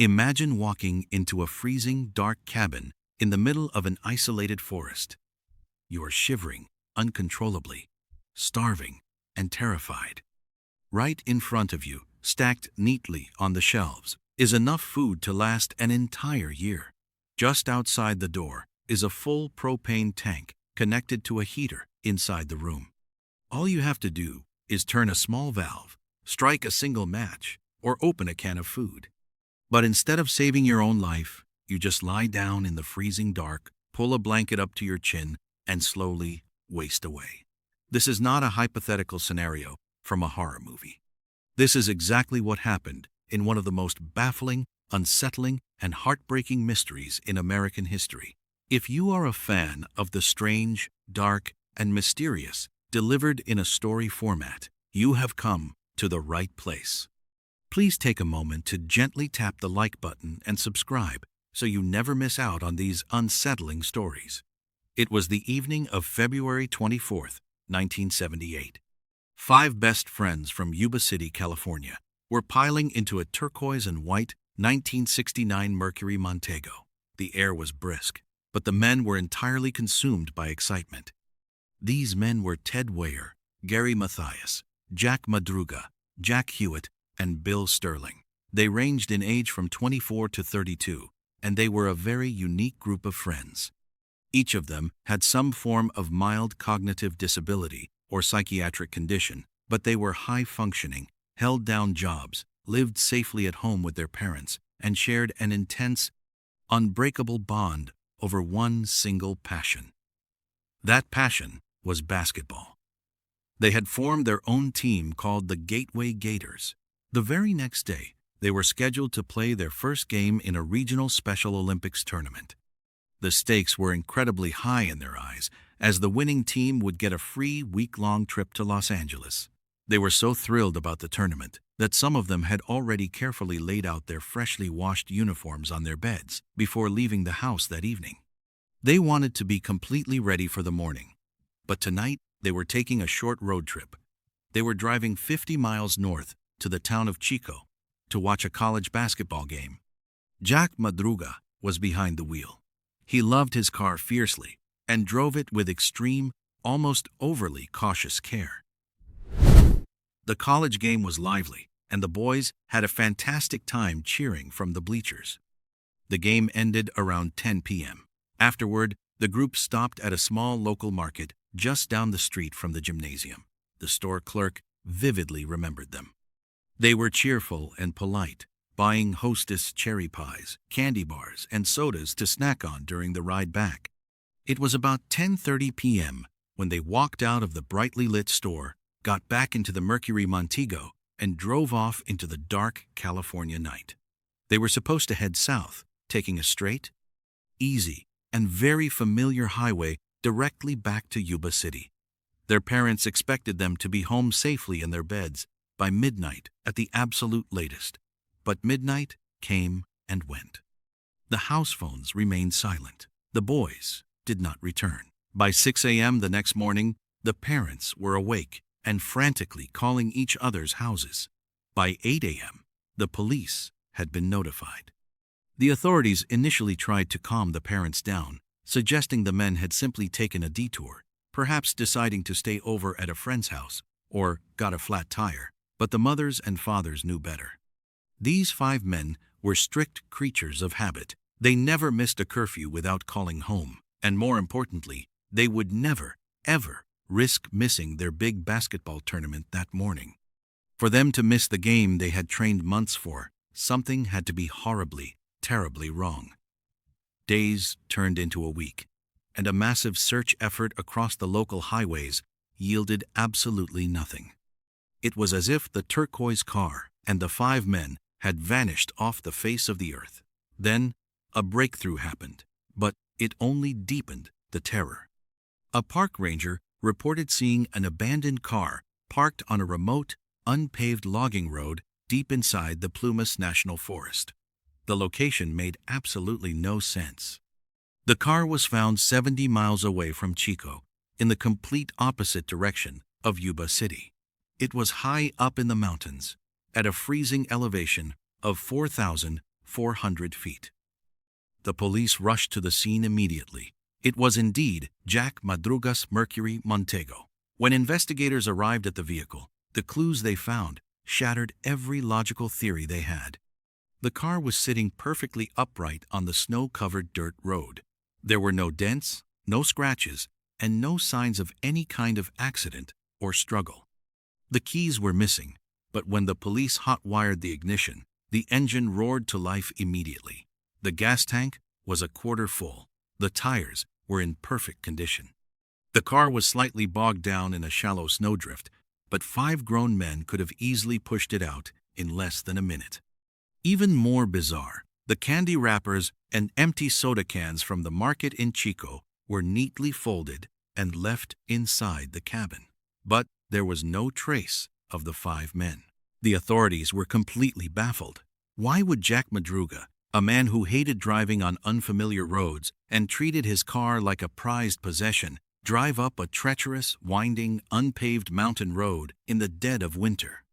Imagine walking into a freezing, dark cabin in the middle of an isolated forest. You are shivering uncontrollably, starving, and terrified. Right in front of you, stacked neatly on the shelves, is enough food to last an entire year. Just outside the door is a full propane tank connected to a heater inside the room. All you have to do is turn a small valve, strike a single match, or open a can of food. But instead of saving your own life, you just lie down in the freezing dark, pull a blanket up to your chin, and slowly waste away. This is not a hypothetical scenario from a horror movie. This is exactly what happened in one of the most baffling, unsettling, and heartbreaking mysteries in American history. If you are a fan of the strange, dark, and mysterious delivered in a story format, you have come to the right place. Please take a moment to gently tap the like button and subscribe so you never miss out on these unsettling stories. It was the evening of February 24th, 1978. Five best friends from Yuba City, California, were piling into a turquoise and white 1969 Mercury Montego. The air was brisk, but the men were entirely consumed by excitement. These men were Ted Weyer, Gary Mathias, Jack Madruga, Jack Hewitt, and Bill Sterling. They ranged in age from 24 to 32, and they were a very unique group of friends. Each of them had some form of mild cognitive disability or psychiatric condition, but they were high-functioning, held down jobs, lived safely at home with their parents, and shared an intense, unbreakable bond over one single passion. That passion was basketball. They had formed their own team called the Gateway Gators. The very next day, they were scheduled to play their first game in a regional Special Olympics tournament. The stakes were incredibly high in their eyes, as the winning team would get a free week-long trip to Los Angeles. They were so thrilled about the tournament that some of them had already carefully laid out their freshly washed uniforms on their beds before leaving the house that evening. They wanted to be completely ready for the morning. But tonight, they were taking a short road trip. They were driving 50 miles north to the town of Chico to watch a college basketball game. Jack Madruga was behind the wheel. He loved his car fiercely and drove it with extreme, almost overly cautious care. The college game was lively, and the boys had a fantastic time cheering from the bleachers. The game ended around 10 p.m. Afterward, the group stopped at a small local market just down the street from the gymnasium. The store clerk vividly remembered them. They were cheerful and polite, buying Hostess cherry pies, candy bars, and sodas to snack on during the ride back. It was about 10:30 p.m. when they walked out of the brightly lit store, got back into the Mercury Montego, and drove off into the dark California night. They were supposed to head south, taking a straight, easy, and very familiar highway directly back to Yuba City. Their parents expected them to be home safely in their beds by midnight at the absolute latest. But midnight came and went. The house phones remained silent. The boys did not return. By 6 a.m. the next morning, the parents were awake and frantically calling each other's houses. By 8 a.m., the police had been notified. The authorities initially tried to calm the parents down, suggesting the men had simply taken a detour, perhaps deciding to stay over at a friend's house or got a flat tire. But the mothers and fathers knew better. These five men were strict creatures of habit. They never missed a curfew without calling home, and more importantly, they would never, ever risk missing their big basketball tournament that morning. For them to miss the game they had trained months for, something had to be horribly, terribly wrong. Days turned into a week, and a massive search effort across the local highways yielded absolutely nothing. It was as if the turquoise car and the five men had vanished off the face of the earth. Then, a breakthrough happened, but it only deepened the terror. A park ranger reported seeing an abandoned car parked on a remote, unpaved logging road deep inside the Plumas National Forest. The location made absolutely no sense. The car was found 70 miles away from Chico, in the complete opposite direction of Yuba City. It was high up in the mountains, at a freezing elevation of 400 feet. The police rushed to the scene immediately. It was indeed Jack Madruga's Mercury Montego. When investigators arrived at the vehicle, the clues they found shattered every logical theory they had. The car was sitting perfectly upright on the snow-covered dirt road. There were no dents, no scratches, and no signs of any kind of accident or struggle. The keys were missing, but when the police hot-wired the ignition, the engine roared to life immediately. The gas tank was a quarter full. The tires were in perfect condition. The car was slightly bogged down in a shallow snowdrift, but 5 grown men could have easily pushed it out in less than a minute. Even more bizarre, the candy wrappers and empty soda cans from the market in Chico were neatly folded and left inside the cabin. But there was no trace of the 5 men. The authorities were completely baffled. Why would Jack Madruga, a man who hated driving on unfamiliar roads and treated his car like a prized possession, drive up a treacherous, winding, unpaved mountain road in the dead of winter?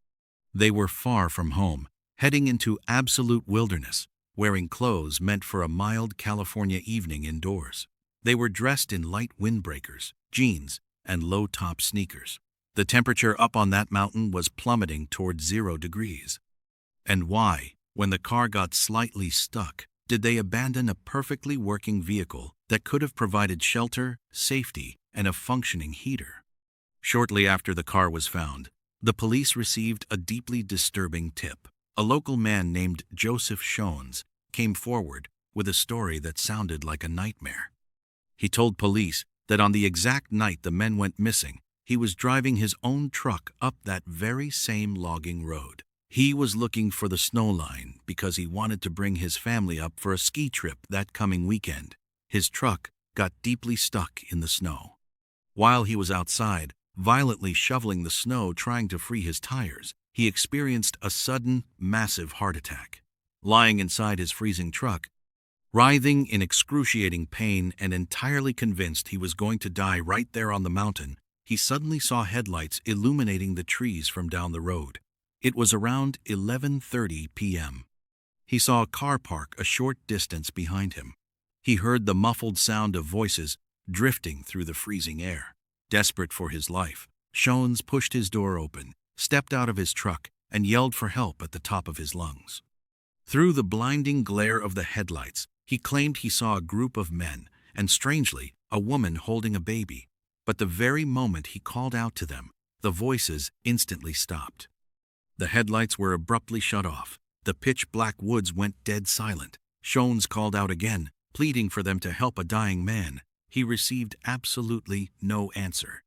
They were far from home, heading into absolute wilderness, wearing clothes meant for a mild California evening indoors. They were dressed in light windbreakers, jeans, and low-top sneakers. The temperature up on that mountain was plummeting toward 0 degrees. And why, when the car got slightly stuck, did they abandon a perfectly working vehicle that could have provided shelter, safety, and a functioning heater? Shortly after the car was found, the police received a deeply disturbing tip. A local man named Joseph Shones came forward with a story that sounded like a nightmare. He told police that on the exact night the men went missing, he was driving his own truck up that very same logging road. He was looking for the snow line because he wanted to bring his family up for a ski trip that coming weekend. His truck got deeply stuck in the snow. While he was outside, violently shoveling the snow trying to free his tires, he experienced a sudden, massive heart attack. Lying inside his freezing truck, writhing in excruciating pain and entirely convinced he was going to die right there on the mountain, he suddenly saw headlights illuminating the trees from down the road. It was around 11:30 p.m. He saw a car park a short distance behind him. He heard the muffled sound of voices drifting through the freezing air. Desperate for his life, Shones pushed his door open, stepped out of his truck, and yelled for help at the top of his lungs. Through the blinding glare of the headlights, he claimed he saw a group of men, and strangely, a woman holding a baby. But the very moment he called out to them, the voices instantly stopped. The headlights were abruptly shut off. The pitch-black woods went dead silent. Shones called out again, pleading for them to help a dying man. He received absolutely no answer.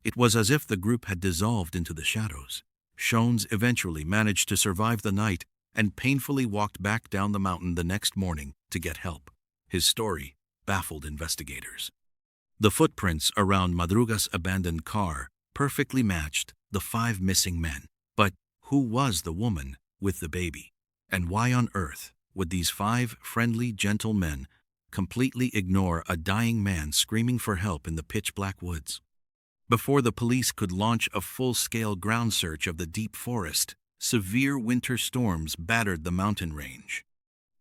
It was as if the group had dissolved into the shadows. Shones eventually managed to survive the night and painfully walked back down the mountain the next morning to get help. His story baffled investigators. The footprints around Madruga's abandoned car perfectly matched the 5 missing men. But who was the woman with the baby? And why on earth would these 5 friendly, gentle men completely ignore a dying man screaming for help in the pitch-black woods? Before the police could launch a full-scale ground search of the deep forest, severe winter storms battered the mountain range.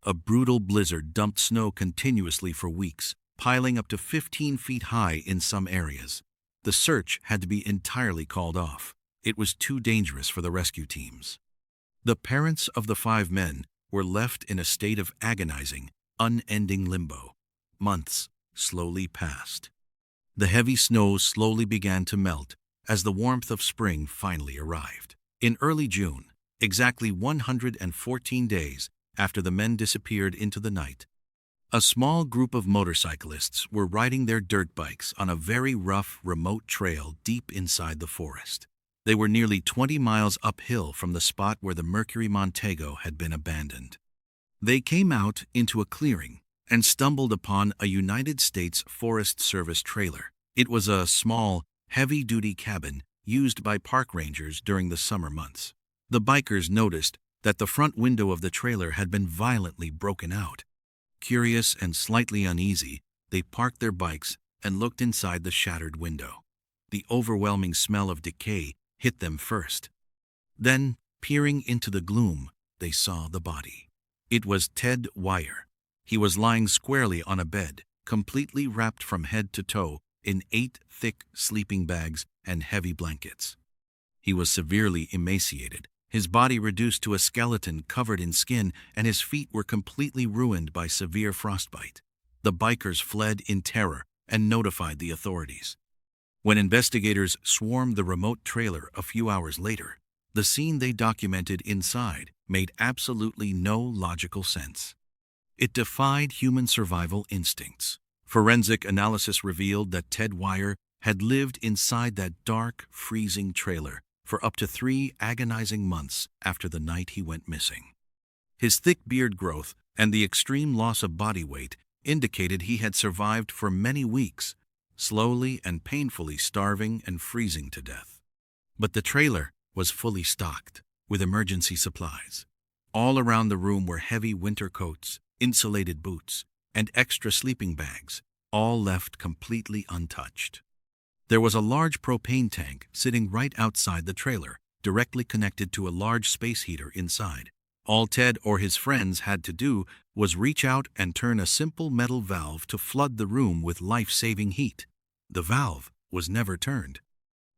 A brutal blizzard dumped snow continuously for weeks, piling up to 15 feet high in some areas. The search had to be entirely called off. It was too dangerous for the rescue teams. The parents of the 5 men were left in a state of agonizing, unending limbo. Months slowly passed. The heavy snow slowly began to melt as the warmth of spring finally arrived. In early June, exactly 114 days after the men disappeared into the night, a small group of motorcyclists were riding their dirt bikes on a very rough, remote trail deep inside the forest. They were nearly 20 miles uphill from the spot where the Mercury Montego had been abandoned. They came out into a clearing and stumbled upon a United States Forest Service trailer. It was a small, heavy-duty cabin used by park rangers during the summer months. The bikers noticed that the front window of the trailer had been violently broken out. Curious and slightly uneasy, they parked their bikes and looked inside the shattered window. The overwhelming smell of decay hit them first. Then, peering into the gloom, they saw the body. It was Ted Wire. He was lying squarely on a bed, completely wrapped from head to toe in 8 thick sleeping bags and heavy blankets. He was severely emaciated, his body reduced to a skeleton covered in skin, and his feet were completely ruined by severe frostbite. The bikers fled in terror and notified the authorities. When investigators swarmed the remote trailer a few hours later, the scene they documented inside made absolutely no logical sense. It defied human survival instincts. Forensic analysis revealed that Ted Wire had lived inside that dark, freezing trailer for up to 3 agonizing months after the night he went missing. His thick beard growth and the extreme loss of body weight indicated he had survived for many weeks, slowly and painfully starving and freezing to death. But the trailer was fully stocked with emergency supplies. All around the room were heavy winter coats, insulated boots, and extra sleeping bags, all left completely untouched. There was a large propane tank sitting right outside the trailer, directly connected to a large space heater inside. All Ted or his friends had to do was reach out and turn a simple metal valve to flood the room with life-saving heat. The valve was never turned.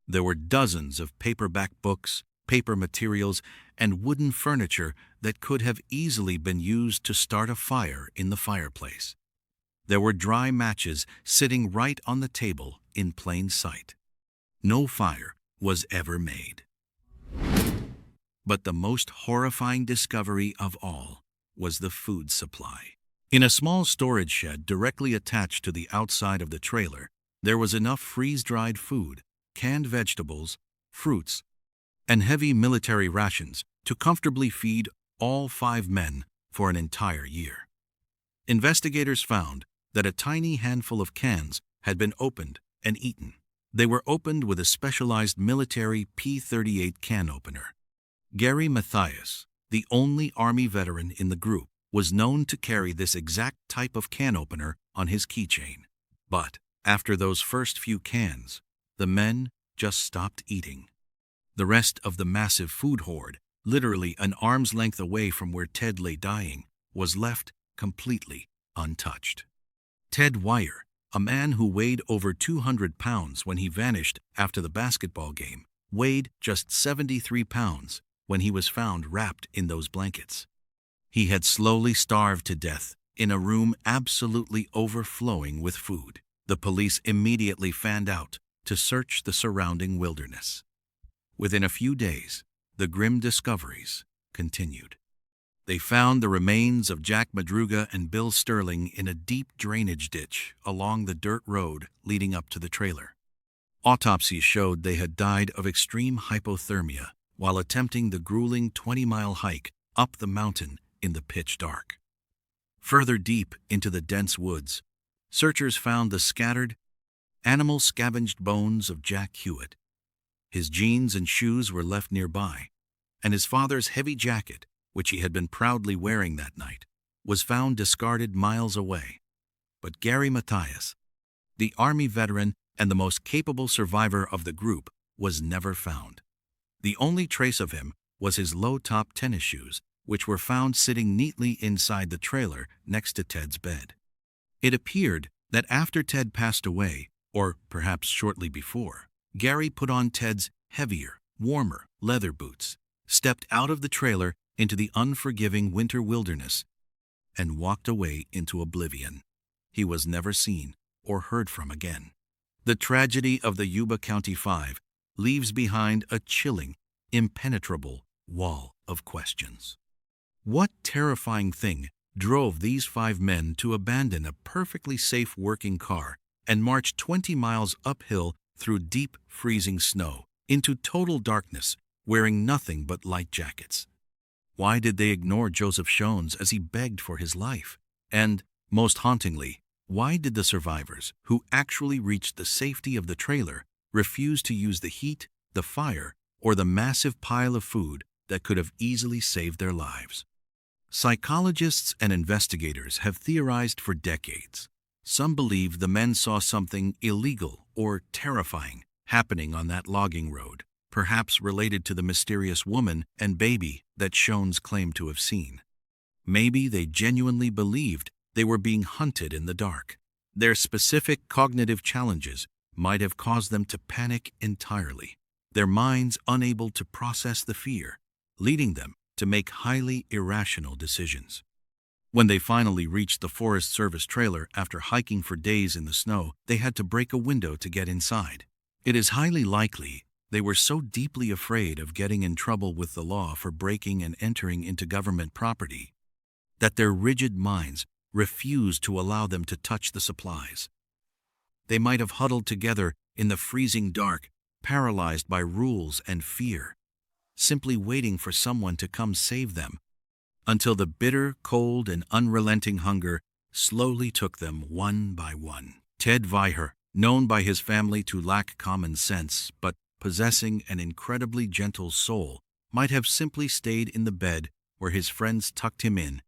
There were dozens of paperback books, paper materials, and wooden furniture that could have easily been used to start a fire in the fireplace. There were dry matches sitting right on the table in plain sight. No fire was ever made. But the most horrifying discovery of all was the food supply. In a small storage shed directly attached to the outside of the trailer, there was enough freeze-dried food, canned vegetables, fruits, and heavy military rations to comfortably feed all 5 men for an entire year. Investigators found that a tiny handful of cans had been opened and eaten. They were opened with a specialized military P-38 can opener. Gary Mathias, the only Army veteran in the group, was known to carry this exact type of can opener on his keychain. But after those first few cans, the men just stopped eating. The rest of the massive food hoard, literally an arm's length away from where Ted lay dying, was left completely untouched. Ted Wire, a man who weighed over 200 pounds when he vanished after the basketball game, weighed just 73 pounds when he was found wrapped in those blankets. He had slowly starved to death in a room absolutely overflowing with food. The police immediately fanned out to search the surrounding wilderness. Within a few days, the grim discoveries continued. They found the remains of Jack Madruga and Bill Sterling in a deep drainage ditch along the dirt road leading up to the trailer. Autopsies showed they had died of extreme hypothermia while attempting the grueling 20-mile hike up the mountain in the pitch dark. Further deep into the dense woods, searchers found the scattered, animal-scavenged bones of Jack Hewitt. His jeans and shoes were left nearby, and his father's heavy jacket, which he had been proudly wearing that night, was found discarded miles away. But Gary Mathias, the Army veteran and the most capable survivor of the group, was never found. The only trace of him was his low-top tennis shoes, which were found sitting neatly inside the trailer next to Ted's bed. It appeared that after Ted passed away, or perhaps shortly before, Gary put on Ted's heavier, warmer leather boots, stepped out of the trailer into the unforgiving winter wilderness, and walked away into oblivion. He was never seen or heard from again. The tragedy of the Yuba County Five leaves behind a chilling, impenetrable wall of questions. What terrifying thing drove these 5 men to abandon a perfectly safe working car and march 20 miles uphill through deep, freezing snow into total darkness, wearing nothing but light jackets? Why did they ignore Joseph Shones as he begged for his life? And, most hauntingly, why did the survivors, who actually reached the safety of the trailer, refuse to use the heat, the fire, or the massive pile of food that could have easily saved their lives? Psychologists and investigators have theorized for decades. Some believe the men saw something illegal or terrifying happening on that logging road, perhaps related to the mysterious woman and baby that Shones claimed to have seen. Maybe they genuinely believed they were being hunted in the dark. Their specific cognitive challenges might have caused them to panic entirely, their minds unable to process the fear, leading them to make highly irrational decisions. When they finally reached the Forest Service trailer after hiking for days in the snow, they had to break a window to get inside. It is highly likely they were so deeply afraid of getting in trouble with the law for breaking and entering into government property that their rigid minds refused to allow them to touch the supplies. They might have huddled together in the freezing dark, paralyzed by rules and fear, simply waiting for someone to come save them, until the bitter, cold, and unrelenting hunger slowly took them one by one. Ted Viher, known by his family to lack common sense but possessing an incredibly gentle soul, might have simply stayed in the bed where his friends tucked him in,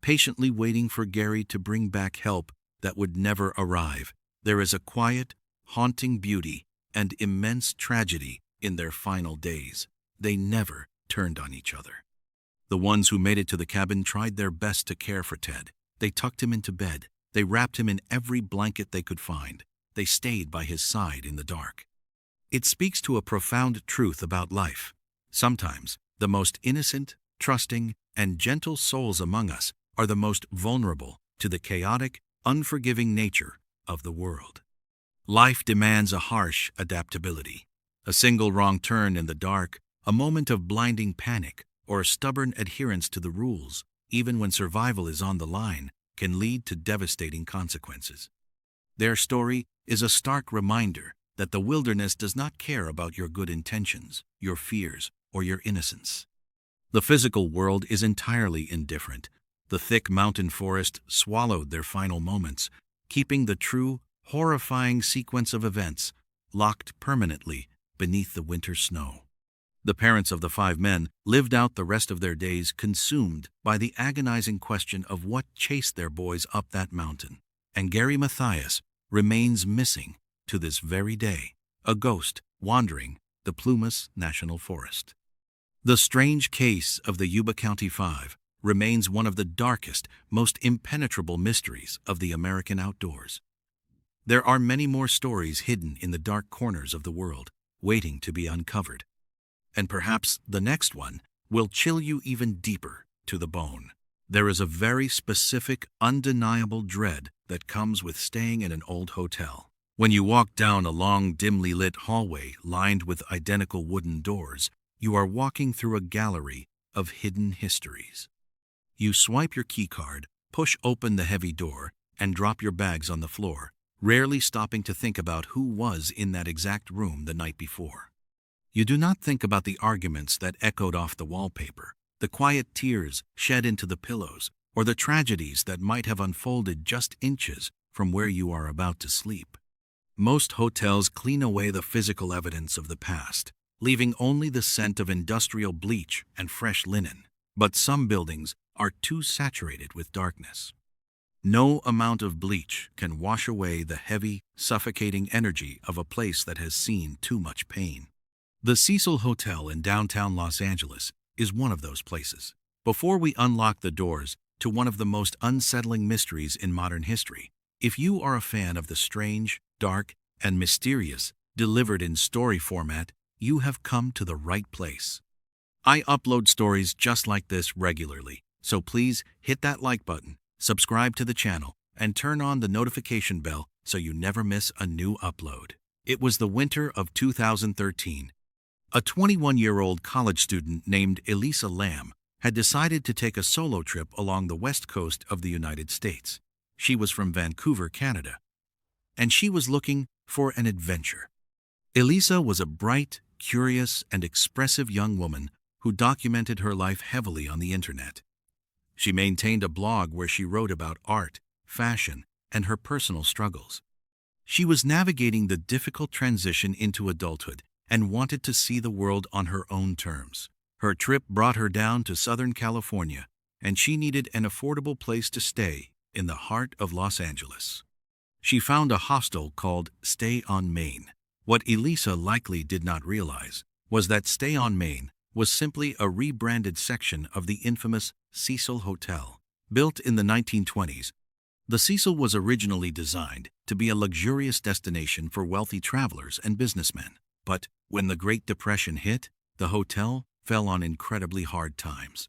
patiently waiting for Gary to bring back help that would never arrive. There is a quiet, haunting beauty and immense tragedy in their final days. They never turned on each other. The ones who made it to the cabin tried their best to care for Ted. They tucked him into bed. They wrapped him in every blanket they could find. They stayed by his side in the dark. It speaks to a profound truth about life. Sometimes, the most innocent, trusting, and gentle souls among us are the most vulnerable to the chaotic, unforgiving nature of the world. Life demands a harsh adaptability. A single wrong turn in the dark, a moment of blinding panic, or a stubborn adherence to the rules, even when survival is on the line, can lead to devastating consequences. Their story is a stark reminder that the wilderness does not care about your good intentions, your fears, or your innocence. The physical world is entirely indifferent. The thick mountain forest swallowed their final moments, keeping the true, horrifying sequence of events locked permanently beneath the winter snow. The parents of the 5 men lived out the rest of their days consumed by the agonizing question of what chased their boys up that mountain. And Gary Mathias remains missing to this very day, a ghost wandering the Plumas National Forest. The strange case of the Yuba County Five remains one of the darkest, most impenetrable mysteries of the American outdoors. There are many more stories hidden in the dark corners of the world, waiting to be uncovered. And perhaps the next one will chill you even deeper to the bone. There is a very specific, undeniable dread that comes with staying in an old hotel. When you walk down a long, dimly lit hallway lined with identical wooden doors, you are walking through a gallery of hidden histories. You swipe your keycard, push open the heavy door, and drop your bags on the floor, rarely stopping to think about who was in that exact room the night before. You do not think about the arguments that echoed off the wallpaper, the quiet tears shed into the pillows, or the tragedies that might have unfolded just inches from where you are about to sleep. Most hotels clean away the physical evidence of the past, leaving only the scent of industrial bleach and fresh linen. But some buildings are too saturated with darkness. No amount of bleach can wash away the heavy, suffocating energy of a place that has seen too much pain. The Cecil Hotel in downtown Los Angeles is one of those places. Before we unlock the doors to one of the most unsettling mysteries in modern history, if you are a fan of the strange, dark, and mysterious delivered in story format, you have come to the right place. I upload stories just like this regularly, so please hit that like button, subscribe to the channel, and turn on the notification bell so you never miss a new upload. It was the winter of 2013. A 21-year-old college student named Elisa Lamb had decided to take a solo trip along the west coast of the United States. She was from Vancouver, Canada, and she was looking for an adventure. Elisa was a bright, curious, and expressive young woman who documented her life heavily on the internet. She maintained a blog where she wrote about art, fashion, and her personal struggles. She was navigating the difficult transition into adulthood and wanted to see the world on her own terms. Her trip brought her down to Southern California, and she needed an affordable place to stay in the heart of Los Angeles. She found a hostel called Stay on Main. What Elisa likely did not realize was that Stay on Main was simply a rebranded section of the infamous Cecil Hotel. Built in the 1920s, the Cecil was originally designed to be a luxurious destination for wealthy travelers and businessmen. But when the Great Depression hit, the hotel fell on incredibly hard times.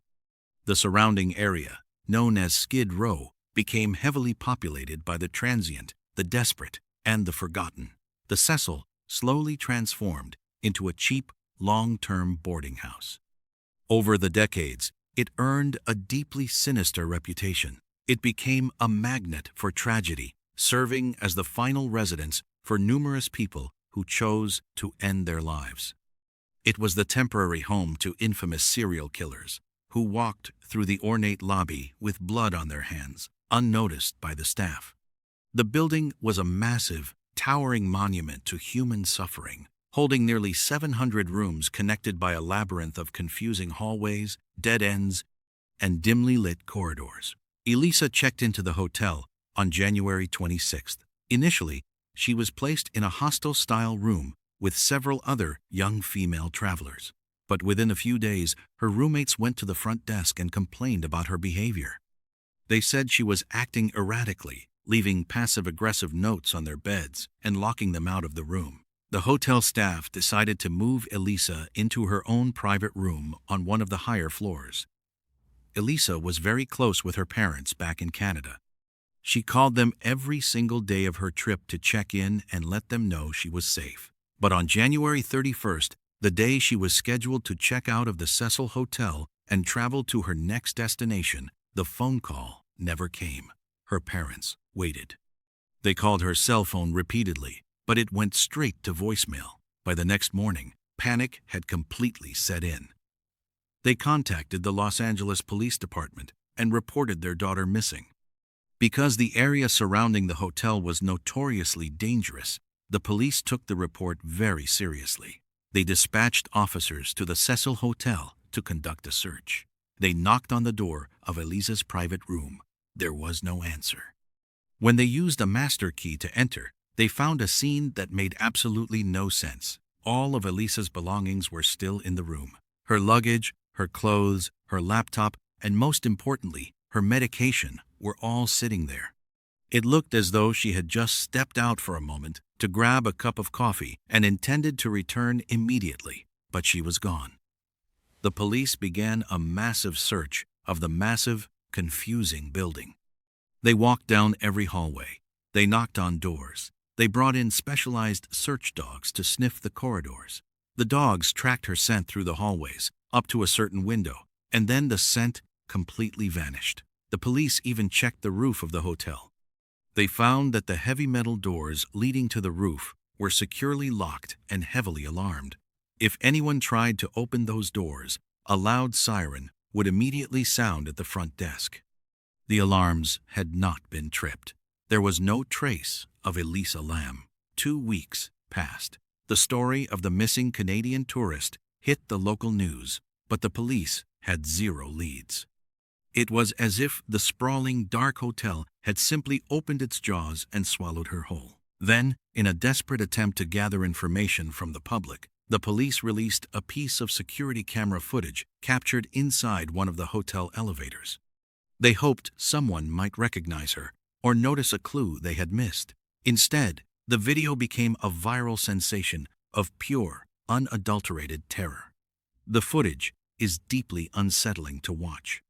The surrounding area, known as Skid Row, became heavily populated by the transient, the desperate, and the forgotten. The Cecil slowly transformed into a cheap, long-term boarding house. Over the decades, it earned a deeply sinister reputation. It became a magnet for tragedy, serving as the final residence for numerous people who chose to end their lives. It was the temporary home to infamous serial killers who walked through the ornate lobby with blood on their hands, unnoticed by the staff. The building was a massive, towering monument to human suffering, holding nearly 700 rooms connected by a labyrinth of confusing hallways, dead ends, and dimly lit corridors. Elisa checked into the hotel on January 26th. Initially, she was placed in a hostel-style room with several other young female travelers. But within a few days, her roommates went to the front desk and complained about her behavior. They said she was acting erratically, leaving passive-aggressive notes on their beds and locking them out of the room. The hotel staff decided to move Elisa into her own private room on one of the higher floors. Elisa was very close with her parents back in Canada. She called them every single day of her trip to check in and let them know she was safe. But on January 31st, the day she was scheduled to check out of the Cecil Hotel and travel to her next destination, the phone call never came. Her parents waited. They called her cell phone repeatedly, but it went straight to voicemail. By the next morning, panic had completely set in. They contacted the Los Angeles Police Department and reported their daughter missing. Because the area surrounding the hotel was notoriously dangerous, the police took the report very seriously. They dispatched officers to the Cecil Hotel to conduct a search. They knocked on the door of Elisa's private room. There was no answer. When they used a master key to enter, they found a scene that made absolutely no sense. All of Elisa's belongings were still in the room. Her luggage, her clothes, her laptop, and most importantly, her medication were all sitting there. It looked as though she had just stepped out for a moment to grab a cup of coffee and intended to return immediately, but she was gone. The police began a massive search of the massive, confusing building. They walked down every hallway. They knocked on doors. They brought in specialized search dogs to sniff the corridors. The dogs tracked her scent through the hallways, up to a certain window, and then the scent completely vanished. The police even checked the roof of the hotel. They found that the heavy metal doors leading to the roof were securely locked and heavily alarmed. If anyone tried to open those doors, a loud siren would immediately sound at the front desk. The alarms had not been tripped. There was no trace of Elisa Lam. 2 weeks passed. The story of the missing Canadian tourist hit the local news, but the police had zero leads. It was as if the sprawling, dark hotel had simply opened its jaws and swallowed her whole. Then, in a desperate attempt to gather information from the public, the police released a piece of security camera footage captured inside one of the hotel elevators. They hoped someone might recognize her or notice a clue they had missed. Instead, the video became a viral sensation of pure, unadulterated terror. The footage is deeply unsettling to watch.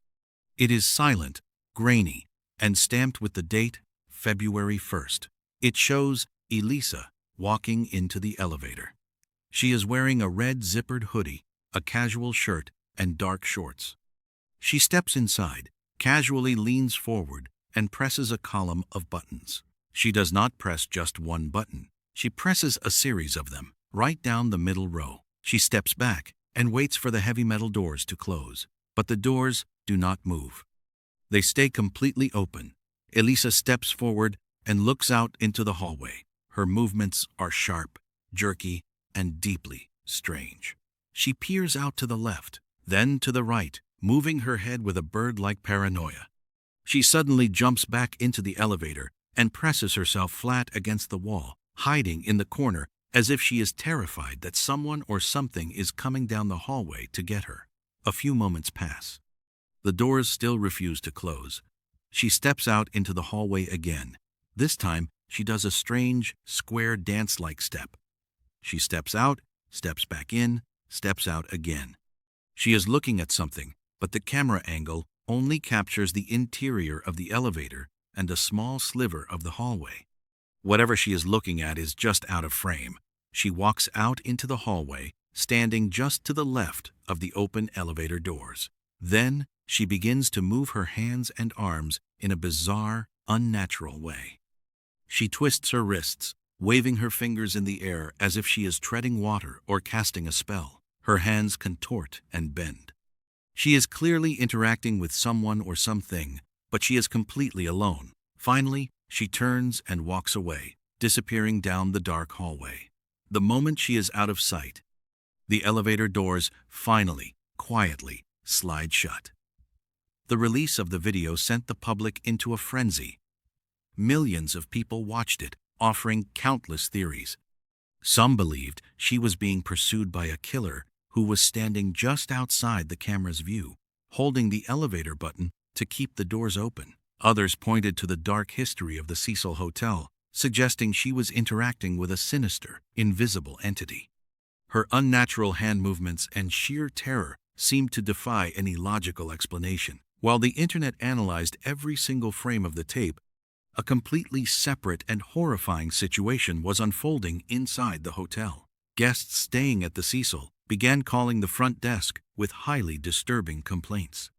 It is silent, grainy, and stamped with the date February 1st. It shows Elisa walking into the elevator. She is wearing a red zippered hoodie, a casual shirt, and dark shorts. She steps inside, casually leans forward, and presses a column of buttons. She does not press just one button. She presses a series of them, right down the middle row. She steps back and waits for the heavy metal doors to close. But the doors do not move. They stay completely open. Elisa steps forward and looks out into the hallway. Her movements are sharp, jerky, and deeply strange. She peers out to the left, then to the right, moving her head with a bird-like paranoia. She suddenly jumps back into the elevator and presses herself flat against the wall, hiding in the corner as if she is terrified that someone or something is coming down the hallway to get her. A few moments pass. The doors still refuse to close, She steps out into the hallway again. This time, she does a strange, square dance-like step. She steps out, steps back in, steps out again. She is looking at something, but the camera angle only captures the interior of the elevator and a small sliver of the hallway. Whatever she is looking at is just out of frame. She walks out into the hallway, standing just to the left of the open elevator doors. Then, she begins to move her hands and arms in a bizarre, unnatural way. She twists her wrists, waving her fingers in the air as if she is treading water or casting a spell. Her hands contort and bend. She is clearly interacting with someone or something, but she is completely alone. Finally, she turns and walks away, disappearing down the dark hallway. The moment she is out of sight, the elevator doors finally, quietly, slide shut. The release of the video sent the public into a frenzy. Millions of people watched it, offering countless theories. Some believed she was being pursued by a killer who was standing just outside the camera's view, holding the elevator button to keep the doors open. Others pointed to the dark history of the Cecil Hotel, suggesting she was interacting with a sinister, invisible entity. Her unnatural hand movements and sheer terror seemed to defy any logical explanation. While the internet analyzed every single frame of the tape, a completely separate and horrifying situation was unfolding inside the hotel. Guests staying at the Cecil began calling the front desk with highly disturbing complaints.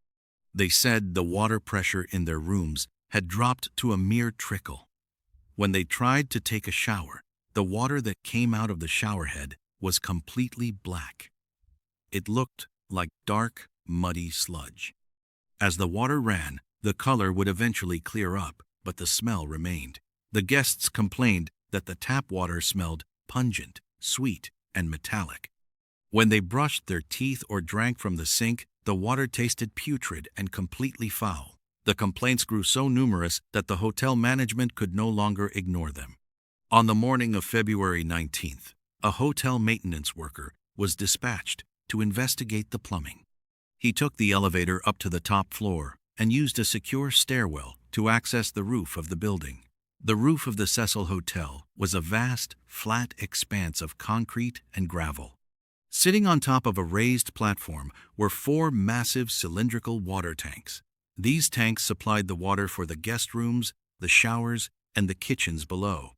They said the water pressure in their rooms had dropped to a mere trickle. When they tried to take a shower, the water that came out of the showerhead was completely black. It looked like dark, muddy sludge. As the water ran, the color would eventually clear up, but the smell remained. The guests complained that the tap water smelled pungent, sweet, and metallic. When they brushed their teeth or drank from the sink, the water tasted putrid and completely foul. The complaints grew so numerous that the hotel management could no longer ignore them. On the morning of February 19th, a hotel maintenance worker was dispatched to investigate the plumbing. He took the elevator up to the top floor and used a secure stairwell to access the roof of the building. The roof of the Cecil Hotel was a vast, flat expanse of concrete and gravel. Sitting on top of a raised platform were 4 massive cylindrical water tanks. These tanks supplied the water for the guest rooms, the showers, and the kitchens below.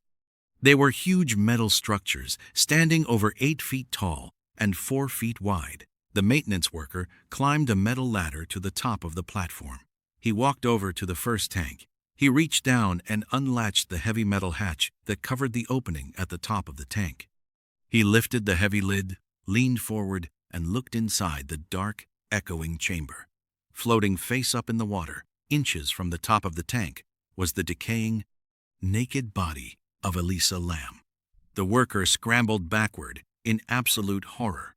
They were huge metal structures, standing over 8 feet tall and 4 feet wide. The maintenance worker climbed a metal ladder to the top of the platform. He walked over to the first tank. He reached down and unlatched the heavy metal hatch that covered the opening at the top of the tank. He lifted the heavy lid, leaned forward, and looked inside the dark, echoing chamber. Floating face up in the water, inches from the top of the tank, was the decaying, naked body of Elisa Lamb. The worker scrambled backward in absolute horror.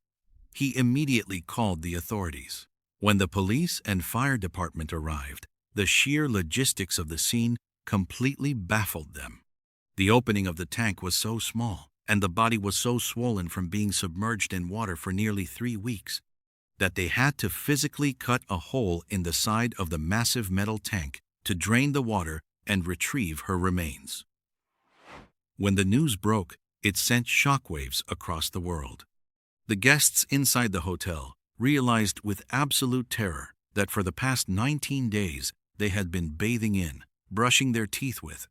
He immediately called the authorities. When the police and fire department arrived, the sheer logistics of the scene completely baffled them. The opening of the tank was so small, and the body was so swollen from being submerged in water for nearly 3 weeks, that they had to physically cut a hole in the side of the massive metal tank to drain the water and retrieve her remains. When the news broke, it sent shockwaves across the world. The guests inside the hotel realized with absolute terror that for the past 19 days they had been bathing in, brushing their teeth with,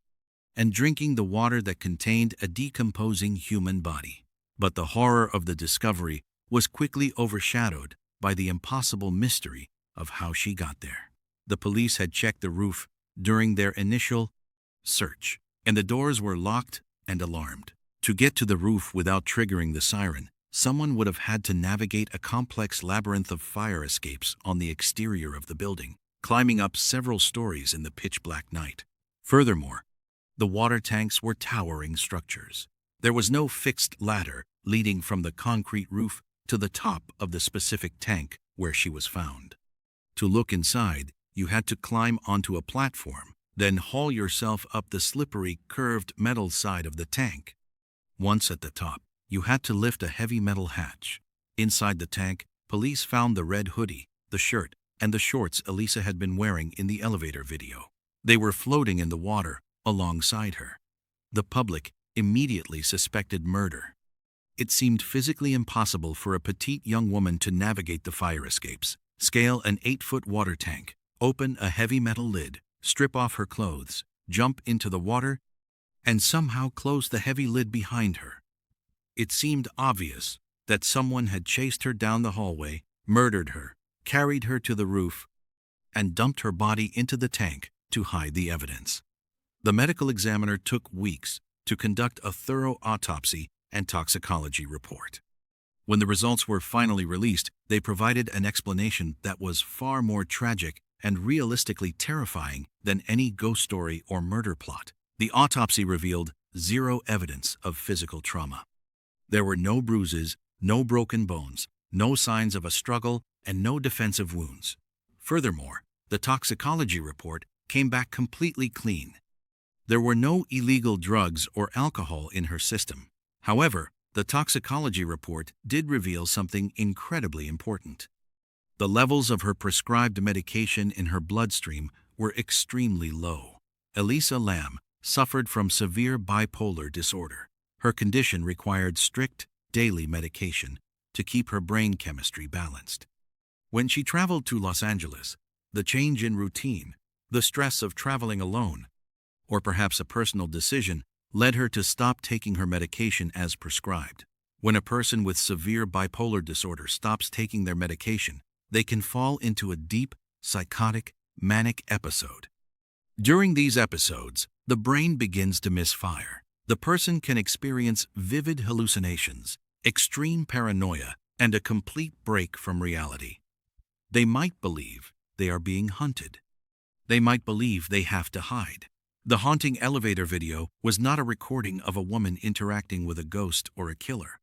and drinking the water that contained a decomposing human body. But the horror of the discovery was quickly overshadowed by the impossible mystery of how she got there. The police had checked the roof during their initial search, and the doors were locked and alarmed. To get to the roof without triggering the siren, someone would have had to navigate a complex labyrinth of fire escapes on the exterior of the building, climbing up several stories in the pitch-black night. Furthermore, the water tanks were towering structures. There was no fixed ladder leading from the concrete roof to the top of the specific tank where she was found. To look inside, you had to climb onto a platform, then haul yourself up the slippery, curved metal side of the tank. Once at the top, you had to lift a heavy metal hatch. Inside the tank, police found the red hoodie, the shirt, and the shorts Elisa had been wearing in the elevator video. They were floating in the water alongside her. The public immediately suspected murder. It seemed physically impossible for a petite young woman to navigate the fire escapes, scale an 8-foot water tank, open a heavy metal lid, strip off her clothes, jump into the water, and somehow close the heavy lid behind her. It seemed obvious that someone had chased her down the hallway, murdered her, carried her to the roof, and dumped her body into the tank to hide the evidence. The medical examiner took weeks to conduct a thorough autopsy and toxicology report. When the results were finally released, they provided an explanation that was far more tragic and realistically terrifying than any ghost story or murder plot. The autopsy revealed zero evidence of physical trauma. There were no bruises, no broken bones, no signs of a struggle, and no defensive wounds. Furthermore, the toxicology report came back completely clean. There were no illegal drugs or alcohol in her system. However, the toxicology report did reveal something incredibly important. The levels of her prescribed medication in her bloodstream were extremely low. Elisa Lam suffered from severe bipolar disorder. Her condition required strict daily medication to keep her brain chemistry balanced. When she traveled to Los Angeles, the change in routine, the stress of traveling alone, or perhaps a personal decision led her to stop taking her medication as prescribed. When a person with severe bipolar disorder stops taking their medication, they can fall into a deep, psychotic, manic episode. During these episodes, the brain begins to misfire. The person can experience vivid hallucinations, extreme paranoia, and a complete break from reality. They might believe they are being hunted. They might believe they have to hide. The haunting elevator video was not a recording of a woman interacting with a ghost or a killer.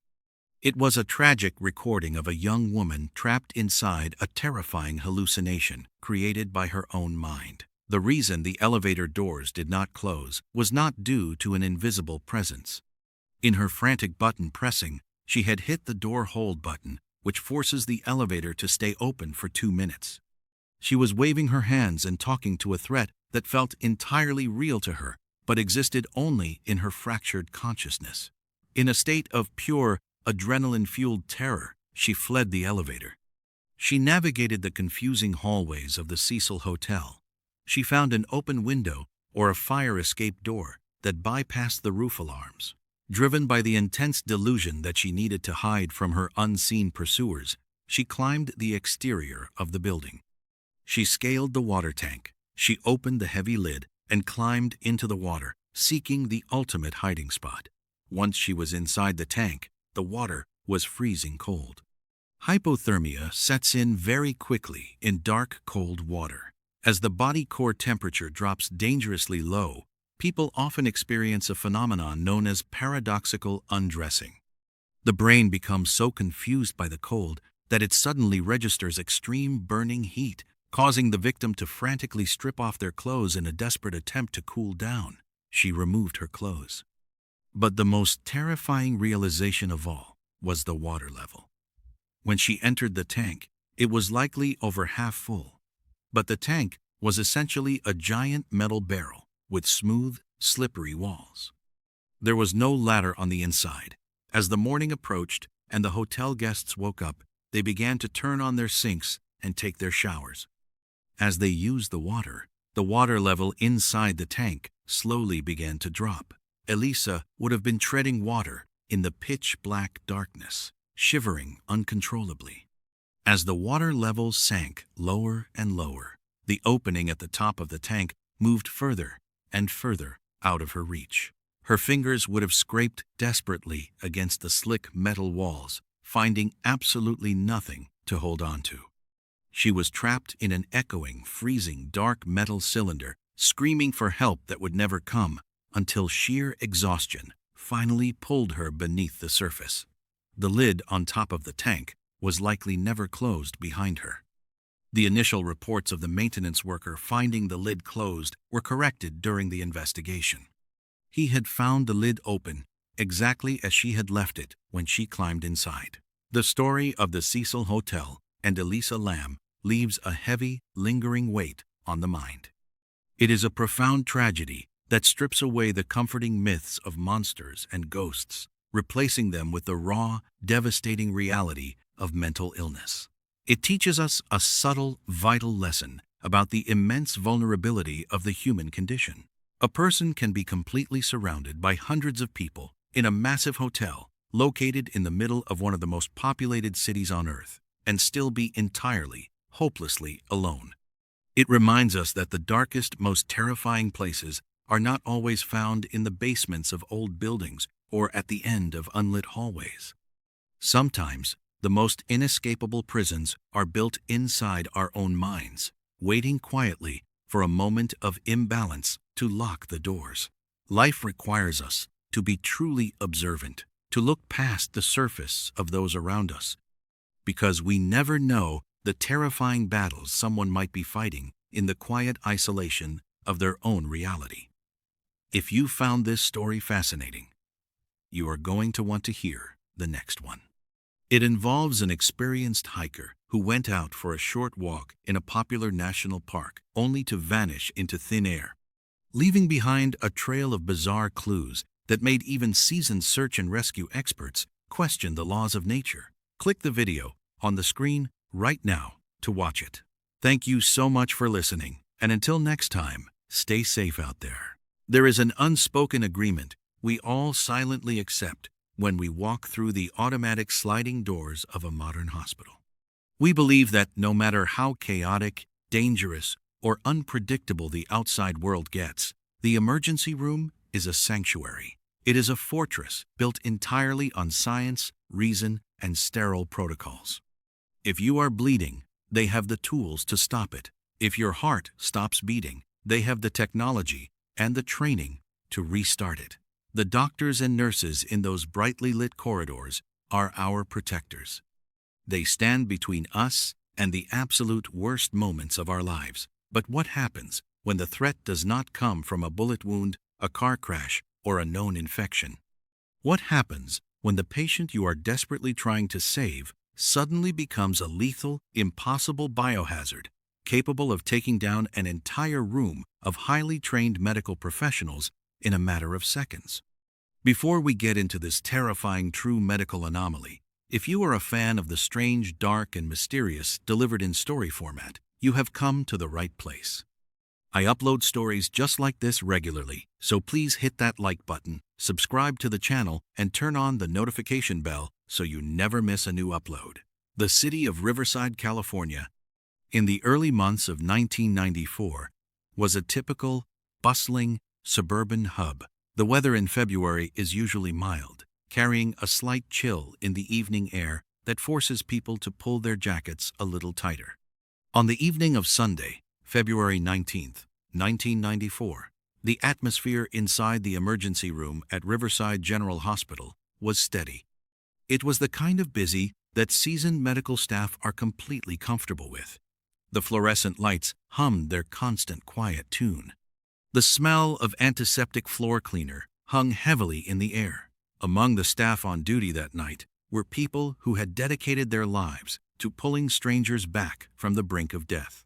It was a tragic recording of a young woman trapped inside a terrifying hallucination created by her own mind. The reason the elevator doors did not close was not due to an invisible presence. In her frantic button pressing, she had hit the door hold button, which forces the elevator to stay open for 2 minutes. She was waving her hands and talking to a threat that felt entirely real to her, but existed only in her fractured consciousness. In a state of pure, adrenaline-fueled terror, she fled the elevator. She navigated the confusing hallways of the Cecil Hotel. She found an open window or a fire escape door that bypassed the roof alarms. Driven by the intense delusion that she needed to hide from her unseen pursuers, she climbed the exterior of the building. She scaled the water tank. She opened the heavy lid and climbed into the water, seeking the ultimate hiding spot. Once she was inside the tank, the water was freezing cold. Hypothermia sets in very quickly in dark, cold water. As the body core temperature drops dangerously low, people often experience a phenomenon known as paradoxical undressing. The brain becomes so confused by the cold that it suddenly registers extreme burning heat, causing the victim to frantically strip off their clothes in a desperate attempt to cool down. She removed her clothes. But the most terrifying realization of all was the water level. When she entered the tank, it was likely over half full. But the tank was essentially a giant metal barrel with smooth, slippery walls. There was no ladder on the inside. As the morning approached and the hotel guests woke up, they began to turn on their sinks and take their showers. As they used the water level inside the tank slowly began to drop. Elisa would have been treading water in the pitch-black darkness, shivering uncontrollably. As the water level sank lower and lower, the opening at the top of the tank moved further and further out of her reach. Her fingers would have scraped desperately against the slick metal walls, finding absolutely nothing to hold on to. She was trapped in an echoing, freezing, dark metal cylinder, screaming for help that would never come, until sheer exhaustion finally pulled her beneath the surface. The lid on top of the tank was likely never closed behind her. The initial reports of the maintenance worker finding the lid closed were corrected during the investigation. He had found the lid open exactly as she had left it when she climbed inside. The story of the Cecil Hotel and Elisa Lam leaves a heavy, lingering weight on the mind. It is a profound tragedy that strips away the comforting myths of monsters and ghosts, replacing them with the raw, devastating reality of mental illness. It teaches us a subtle, vital lesson about the immense vulnerability of the human condition. A person can be completely surrounded by hundreds of people in a massive hotel located in the middle of one of the most populated cities on Earth and still be entirely, hopelessly alone. It reminds us that the darkest, most terrifying places are not always found in the basements of old buildings or at the end of unlit hallways. Sometimes, the most inescapable prisons are built inside our own minds, waiting quietly for a moment of imbalance to lock the doors. Life requires us to be truly observant, to look past the surface of those around us, because we never know the terrifying battles someone might be fighting in the quiet isolation of their own reality. If you found this story fascinating, you are going to want to hear the next one. It involves an experienced hiker who went out for a short walk in a popular national park only to vanish into thin air, leaving behind a trail of bizarre clues that made even seasoned search and rescue experts question the laws of nature. Click the video on the screen right now to watch it. Thank you so much for listening, and until next time, stay safe out there. There is an unspoken agreement we all silently accept when we walk through the automatic sliding doors of a modern hospital. We believe that no matter how chaotic, dangerous, or unpredictable the outside world gets, the emergency room is a sanctuary. It is a fortress built entirely on science, reason, and sterile protocols. If you are bleeding, they have the tools to stop it. If your heart stops beating, they have the technology and the training to restart it. The doctors and nurses in those brightly lit corridors are our protectors. They stand between us and the absolute worst moments of our lives. But what happens when the threat does not come from a bullet wound, a car crash, or a known infection? What happens when the patient you are desperately trying to save suddenly becomes a lethal, impossible biohazard, capable of taking down an entire room of highly trained medical professionals in a matter of seconds? Before we get into this terrifying true medical anomaly, if you are a fan of the strange, dark, and mysterious delivered in story format, you have come to the right place. I upload stories just like this regularly, so please hit that like button, subscribe to the channel, and turn on the notification bell so you never miss a new upload. The city of Riverside, California, in the early months of 1994, was a typical, bustling, suburban hub. The weather in February is usually mild, carrying a slight chill in the evening air that forces people to pull their jackets a little tighter. On the evening of Sunday, February 19th, 1994, the atmosphere inside the emergency room at Riverside General Hospital was steady. It was the kind of busy that seasoned medical staff are completely comfortable with. The fluorescent lights hummed their constant quiet tune. The smell of antiseptic floor cleaner hung heavily in the air. Among the staff on duty that night were people who had dedicated their lives to pulling strangers back from the brink of death.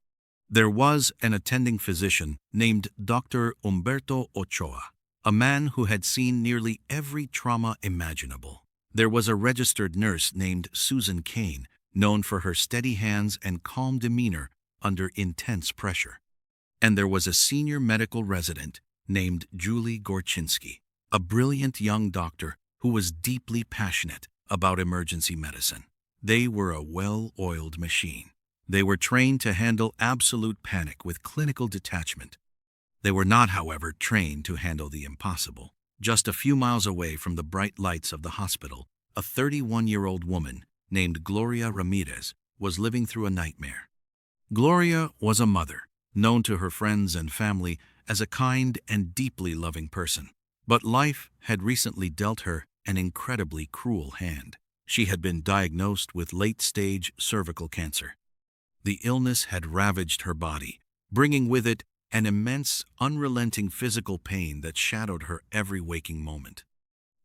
There was an attending physician named Dr. Humberto Ochoa, a man who had seen nearly every trauma imaginable. There was a registered nurse named Susan Kane, known for her steady hands and calm demeanor under intense pressure. And there was a senior medical resident named Julie Gorchinsky, a brilliant young doctor who was deeply passionate about emergency medicine. They were a well-oiled machine. They were trained to handle absolute panic with clinical detachment. They were not, however, trained to handle the impossible. Just a few miles away from the bright lights of the hospital, a 31-year-old woman named Gloria Ramirez was living through a nightmare. Gloria was a mother, known to her friends and family as a kind and deeply loving person. But life had recently dealt her an incredibly cruel hand. She had been diagnosed with late-stage cervical cancer. The illness had ravaged her body, bringing with it an immense, unrelenting physical pain that shadowed her every waking moment.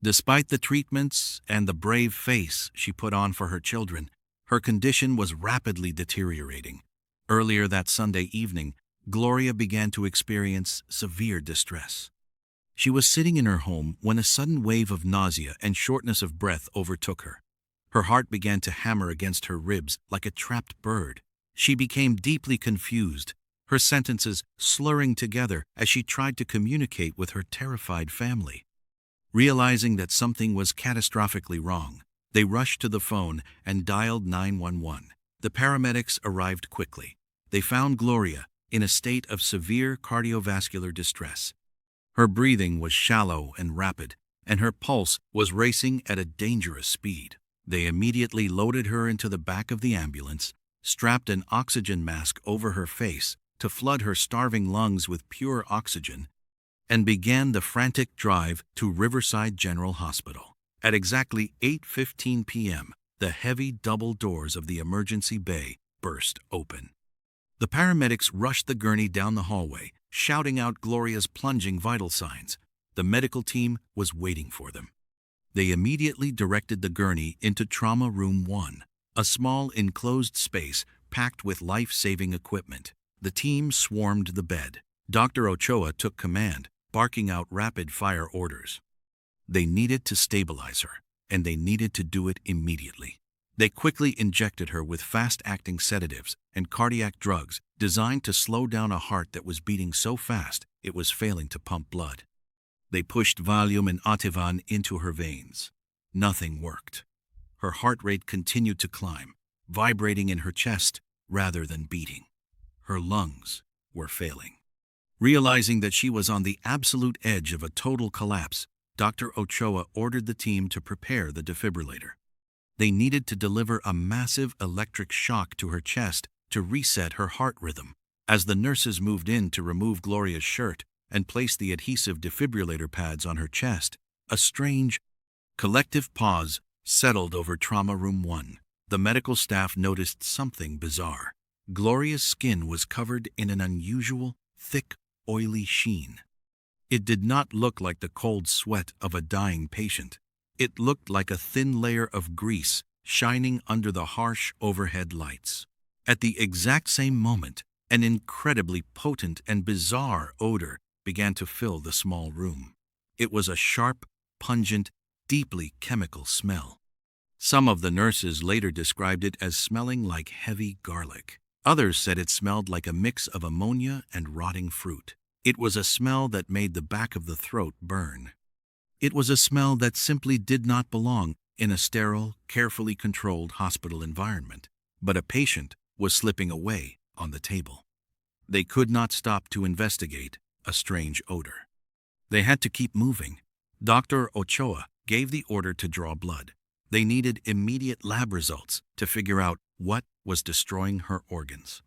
Despite the treatments and the brave face she put on for her children, her condition was rapidly deteriorating. Earlier that Sunday evening, Gloria began to experience severe distress. She was sitting in her home when a sudden wave of nausea and shortness of breath overtook her. Her heart began to hammer against her ribs like a trapped bird. She became deeply confused, her sentences slurring together as she tried to communicate with her terrified family. Realizing that something was catastrophically wrong, they rushed to the phone and dialed 911. The paramedics arrived quickly. They found Gloria in a state of severe cardiovascular distress. Her breathing was shallow and rapid, and her pulse was racing at a dangerous speed. They immediately loaded her into the back of the ambulance, strapped an oxygen mask over her face to flood her starving lungs with pure oxygen, and began the frantic drive to Riverside General Hospital. At exactly 8:15 p.m., the heavy double doors of the emergency bay burst open. The paramedics rushed the gurney down the hallway, shouting out Gloria's plunging vital signs. The medical team was waiting for them. They immediately directed the gurney into Trauma Room 1, a small enclosed space packed with life-saving equipment. The team swarmed the bed. Dr. Ochoa took command, barking out rapid-fire orders. They needed to stabilize her, and they needed to do it immediately. They quickly injected her with fast-acting sedatives and cardiac drugs designed to slow down a heart that was beating so fast it was failing to pump blood. They pushed Valium and Ativan into her veins. Nothing worked. Her heart rate continued to climb, vibrating in her chest rather than beating. Her lungs were failing. Realizing that she was on the absolute edge of a total collapse, Dr. Ochoa ordered the team to prepare the defibrillator. They needed to deliver a massive electric shock to her chest to reset her heart rhythm. As the nurses moved in to remove Gloria's shirt and place the adhesive defibrillator pads on her chest, a strange, collective pause settled over Trauma Room 1. The medical staff noticed something bizarre. Gloria's skin was covered in an unusual, thick, oily sheen. It did not look like the cold sweat of a dying patient. It looked like a thin layer of grease shining under the harsh overhead lights. At the exact same moment, an incredibly potent and bizarre odor began to fill the small room. It was a sharp, pungent, deeply chemical smell. Some of the nurses later described it as smelling like heavy garlic. Others said it smelled like a mix of ammonia and rotting fruit. It was a smell that made the back of the throat burn. It was a smell that simply did not belong in a sterile, carefully controlled hospital environment. But a patient was slipping away on the table. They could not stop to investigate a strange odor. They had to keep moving. Dr. Ochoa gave the order to draw blood. They needed immediate lab results to figure out what was destroying her organs.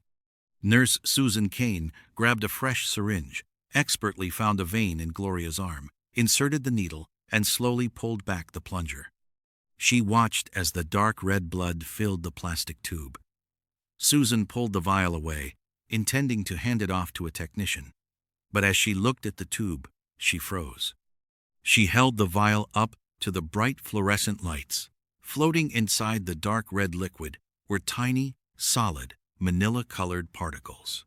Nurse Susan Kane grabbed a fresh syringe, expertly found a vein in Gloria's arm, inserted the needle, and slowly pulled back the plunger. She watched as the dark red blood filled the plastic tube. Susan pulled the vial away, intending to hand it off to a technician. But as she looked at the tube, she froze. She held the vial up to the bright fluorescent lights. Floating inside the dark red liquid were tiny, solid, manila-colored particles.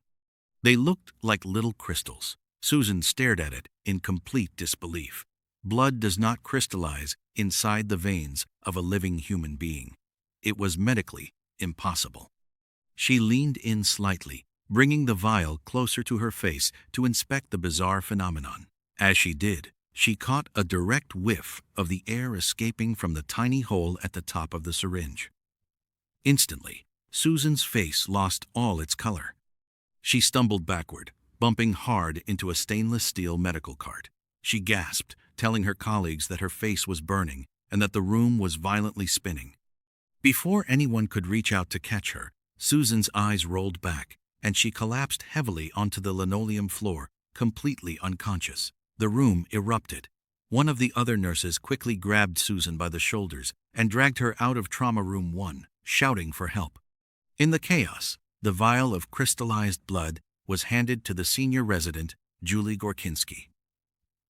They looked like little crystals. Susan stared at it in complete disbelief. Blood does not crystallize inside the veins of a living human being. It was medically impossible. She leaned in slightly, bringing the vial closer to her face to inspect the bizarre phenomenon. As she did, she caught a direct whiff of the air escaping from the tiny hole at the top of the syringe. Instantly, Susan's face lost all its color. She stumbled backward, bumping hard into a stainless steel medical cart. She gasped, telling her colleagues that her face was burning and that the room was violently spinning. Before anyone could reach out to catch her, Susan's eyes rolled back, and she collapsed heavily onto the linoleum floor, completely unconscious. The room erupted. One of the other nurses quickly grabbed Susan by the shoulders and dragged her out of Trauma Room 1, shouting for help. In the chaos, the vial of crystallized blood was handed to the senior resident, Julie Gorkinski.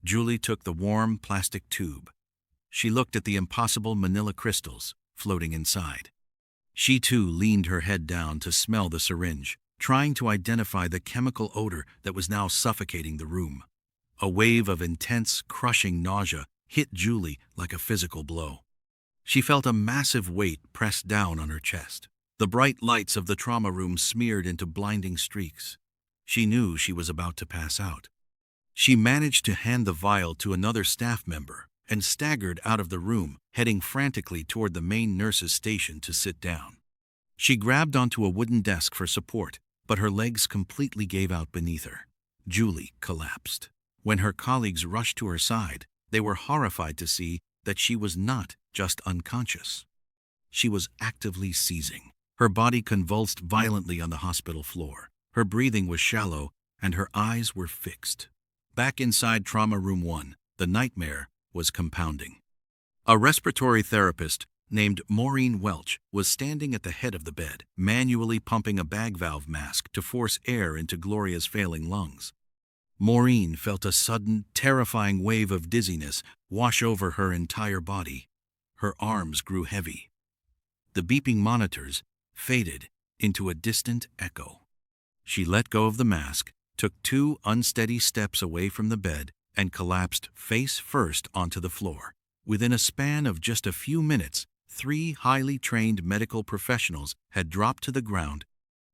Julie took the warm plastic tube. She looked at the impossible manila crystals floating inside. She too leaned her head down to smell the syringe, trying to identify the chemical odor that was now suffocating the room. A wave of intense, crushing nausea hit Julie like a physical blow. She felt a massive weight pressed down on her chest. The bright lights of the trauma room smeared into blinding streaks. She knew she was about to pass out. She managed to hand the vial to another staff member and staggered out of the room, heading frantically toward the main nurse's station to sit down. She grabbed onto a wooden desk for support, but her legs completely gave out beneath her. Julie collapsed. When her colleagues rushed to her side, they were horrified to see that she was not just unconscious. She was actively seizing. Her body convulsed violently on the hospital floor. Her breathing was shallow, and her eyes were fixed. Back inside Trauma Room 1, the nightmare was compounding. A respiratory therapist named Maureen Welch was standing at the head of the bed, manually pumping a bag valve mask to force air into Gloria's failing lungs. Maureen felt a sudden, terrifying wave of dizziness wash over her entire body. Her arms grew heavy. The beeping monitors faded into a distant echo. She let go of the mask, took 2 unsteady steps away from the bed, and collapsed face first onto the floor. Within a span of just a few minutes, 3 highly trained medical professionals had dropped to the ground,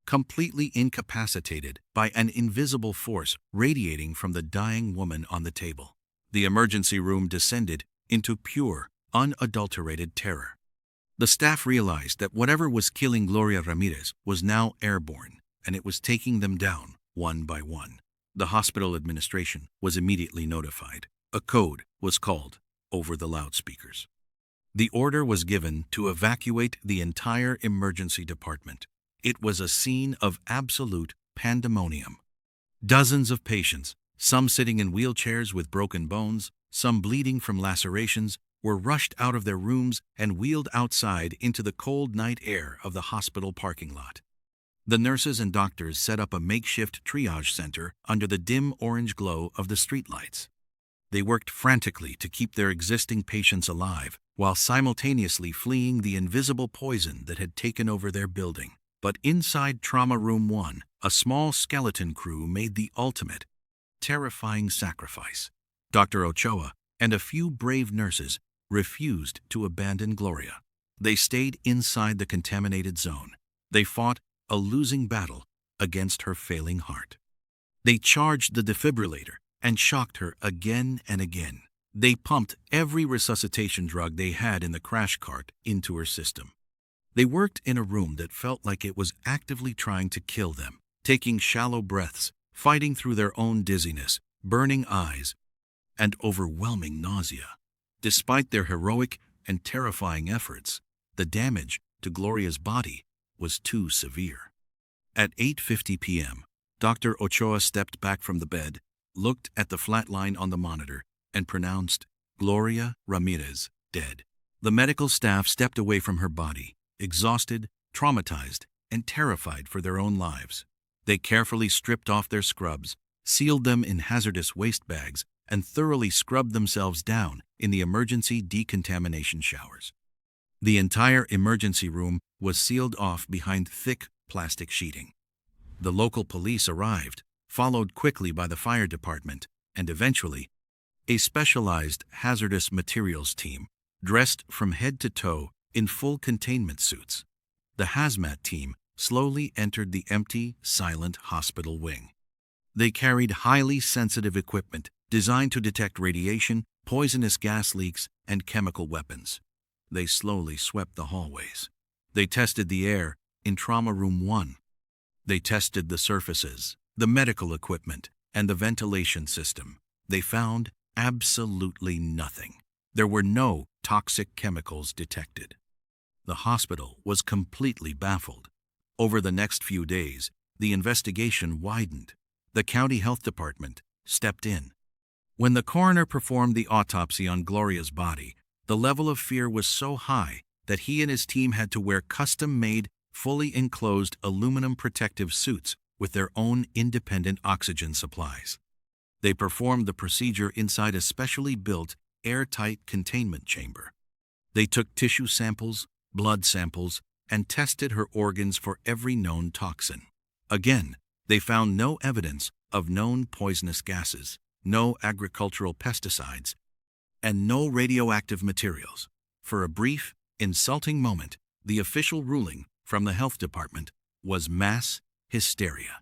completely incapacitated by an invisible force radiating from the dying woman on the table. The emergency room descended into pure, unadulterated terror. The staff realized that whatever was killing Gloria Ramirez was now airborne, and it was taking them down one by one. The hospital administration was immediately notified. A code was called over the loudspeakers. The order was given to evacuate the entire emergency department. It was a scene of absolute pandemonium. Dozens of patients, some sitting in wheelchairs with broken bones, some bleeding from lacerations, were rushed out of their rooms and wheeled outside into the cold night air of the hospital parking lot. The nurses and doctors set up a makeshift triage center under the dim orange glow of the streetlights. They worked frantically to keep their existing patients alive while simultaneously fleeing the invisible poison that had taken over their building. But inside Trauma Room 1, a small skeleton crew made the ultimate, terrifying sacrifice. Dr. Ochoa and a few brave nurses refused to abandon Gloria. They stayed inside the contaminated zone. They fought a losing battle against her failing heart. They charged the defibrillator and shocked her again and again. They pumped every resuscitation drug they had in the crash cart into her system. They worked in a room that felt like it was actively trying to kill them, taking shallow breaths, fighting through their own dizziness, burning eyes, and overwhelming nausea. Despite their heroic and terrifying efforts, the damage to Gloria's body was too severe. At 8:50 p.m., Dr. Ochoa stepped back from the bed, looked at the flat line on the monitor, and pronounced Gloria Ramirez dead. The medical staff stepped away from her body, exhausted, traumatized, and terrified for their own lives. They carefully stripped off their scrubs, sealed them in hazardous waste bags, and thoroughly scrubbed themselves down in the emergency decontamination showers. The entire emergency room was sealed off behind thick plastic sheeting. The local police arrived, followed quickly by the fire department, and eventually, a specialized hazardous materials team, dressed from head to toe in full containment suits. The hazmat team slowly entered the empty, silent hospital wing. They carried highly sensitive equipment designed to detect radiation, poisonous gas leaks, and chemical weapons. They slowly swept the hallways. They tested the air in Trauma Room 1. They tested the surfaces, the medical equipment, and the ventilation system. They found absolutely nothing. There were no toxic chemicals detected. The hospital was completely baffled. Over the next few days, the investigation widened. The county health department stepped in. When the coroner performed the autopsy on Gloria's body, the level of fear was so high that he and his team had to wear custom-made, fully enclosed aluminum protective suits with their own independent oxygen supplies. They performed the procedure inside a specially built, airtight containment chamber. They took tissue samples, blood samples, and tested her organs for every known toxin. Again, they found no evidence of known poisonous gases, no agricultural pesticides, and no radioactive materials. For a brief, insulting moment, the official ruling from the health department was mass hysteria.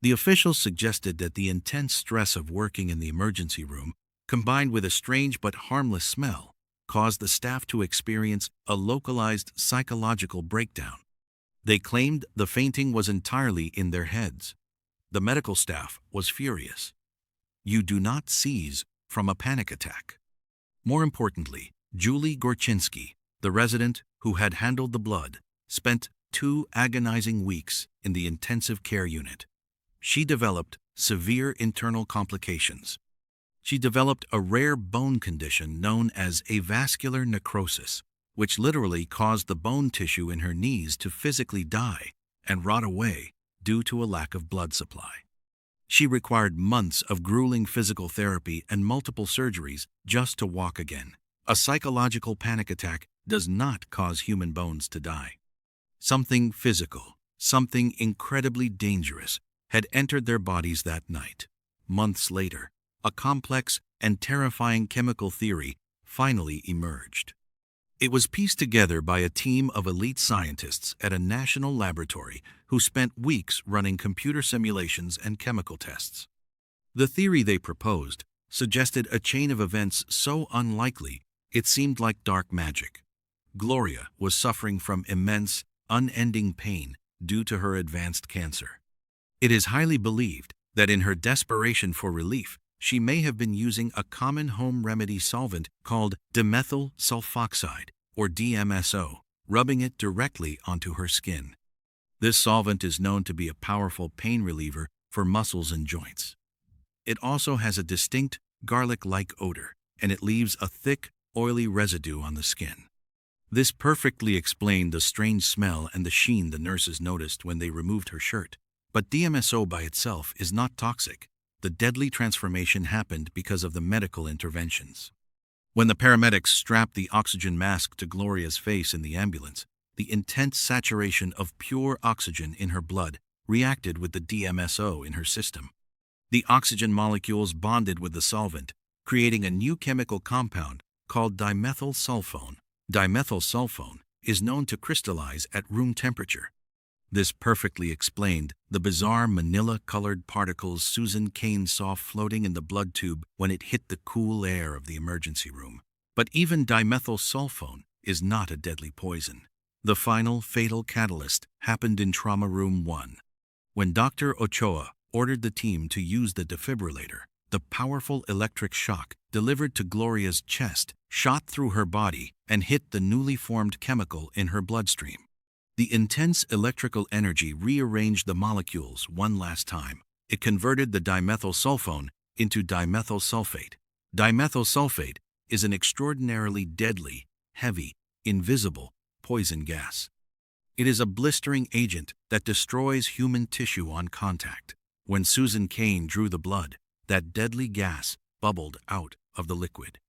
The officials suggested that the intense stress of working in the emergency room, combined with a strange but harmless smell, caused the staff to experience a localized psychological breakdown. They claimed the fainting was entirely in their heads. The medical staff was furious. You do not seize from a panic attack. More importantly, Julie Gorchinsky, the resident who had handled the blood, spent 2 agonizing weeks in the intensive care unit. She developed severe internal complications. She developed a rare bone condition known as avascular necrosis, which literally caused the bone tissue in her knees to physically die and rot away due to a lack of blood supply. She required months of grueling physical therapy and multiple surgeries just to walk again. A psychological panic attack does not cause human bones to die. Something physical, something incredibly dangerous, had entered their bodies that night. Months later, a complex and terrifying chemical theory finally emerged. It was pieced together by a team of elite scientists at a national laboratory who spent weeks running computer simulations and chemical tests. The theory they proposed suggested a chain of events so unlikely it seemed like dark magic. Gloria was suffering from immense, unending pain due to her advanced cancer. It is highly believed that in her desperation for relief, she may have been using a common home remedy solvent called dimethyl sulfoxide, or DMSO, rubbing it directly onto her skin. This solvent is known to be a powerful pain reliever for muscles and joints. It also has a distinct garlic-like odor, and it leaves a thick, oily residue on the skin. This perfectly explained the strange smell and the sheen the nurses noticed when they removed her shirt. But DMSO by itself is not toxic. The deadly transformation happened because of the medical interventions. When the paramedics strapped the oxygen mask to Gloria's face in the ambulance, the intense saturation of pure oxygen in her blood reacted with the DMSO in her system. The oxygen molecules bonded with the solvent, creating a new chemical compound called dimethyl sulfone. Dimethyl sulfone is known to crystallize at room temperature. This perfectly explained the bizarre manila-colored particles Susan Kane saw floating in the blood tube when it hit the cool air of the emergency room. But even dimethyl sulfone is not a deadly poison. The final fatal catalyst happened in Trauma Room 1. When Dr. Ochoa ordered the team to use the defibrillator, the powerful electric shock delivered to Gloria's chest shot through her body and hit the newly formed chemical in her bloodstream. The intense electrical energy rearranged the molecules one last time. It converted the dimethyl sulfone into dimethyl sulfate. Dimethyl sulfate is an extraordinarily deadly, heavy, invisible poison gas. It is a blistering agent that destroys human tissue on contact. When Susan Kane drew the blood, that deadly gas bubbled out of the liquid.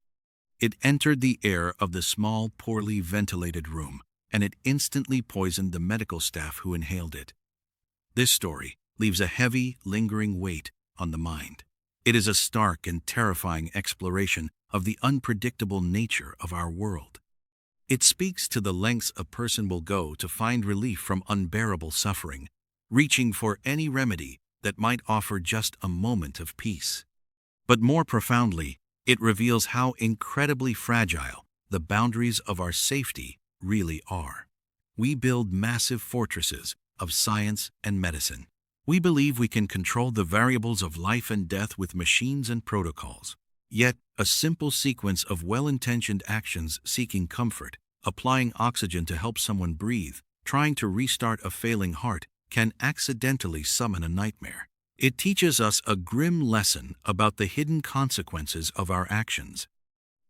It entered the air of the small, poorly ventilated room, and it instantly poisoned the medical staff who inhaled it. This story leaves a heavy, lingering weight on the mind. It is a stark and terrifying exploration of the unpredictable nature of our world. It speaks to the lengths a person will go to find relief from unbearable suffering, reaching for any remedy that might offer just a moment of peace. But more profoundly, it reveals how incredibly fragile the boundaries of our safety really are. We build massive fortresses of science and medicine. We believe we can control the variables of life and death with machines and protocols. Yet, a simple sequence of well-intentioned actions seeking comfort, applying oxygen to help someone breathe, trying to restart a failing heart, can accidentally summon a nightmare. It teaches us a grim lesson about the hidden consequences of our actions.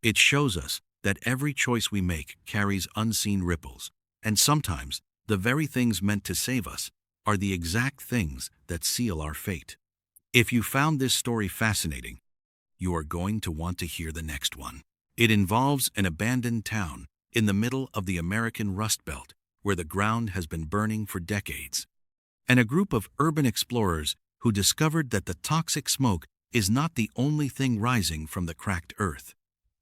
It shows us that every choice we make carries unseen ripples, and sometimes the very things meant to save us are the exact things that seal our fate. If you found this story fascinating, you are going to want to hear the next one. It involves an abandoned town in the middle of the American Rust Belt where the ground has been burning for decades. and a group of urban explorers who discovered that the toxic smoke is not the only thing rising from the cracked earth.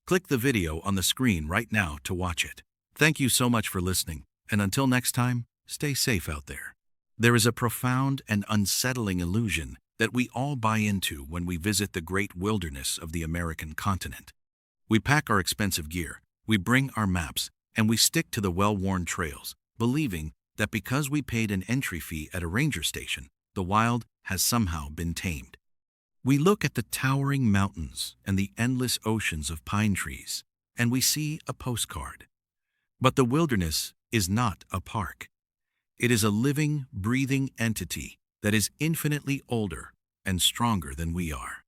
Click the video on the screen right now to watch it. Thank you so much for listening, and until next time, stay safe out there. There is a profound and unsettling illusion that we all buy into when we visit the great wilderness of the American continent. We pack our expensive gear, we bring our maps, and we stick to the well-worn trails, believing that because we paid an entry fee at a ranger station, the wild has somehow been tamed. We look at the towering mountains and the endless oceans of pine trees, and we see a postcard. But the wilderness is not a park. It is a living, breathing entity that is infinitely older and stronger than we are.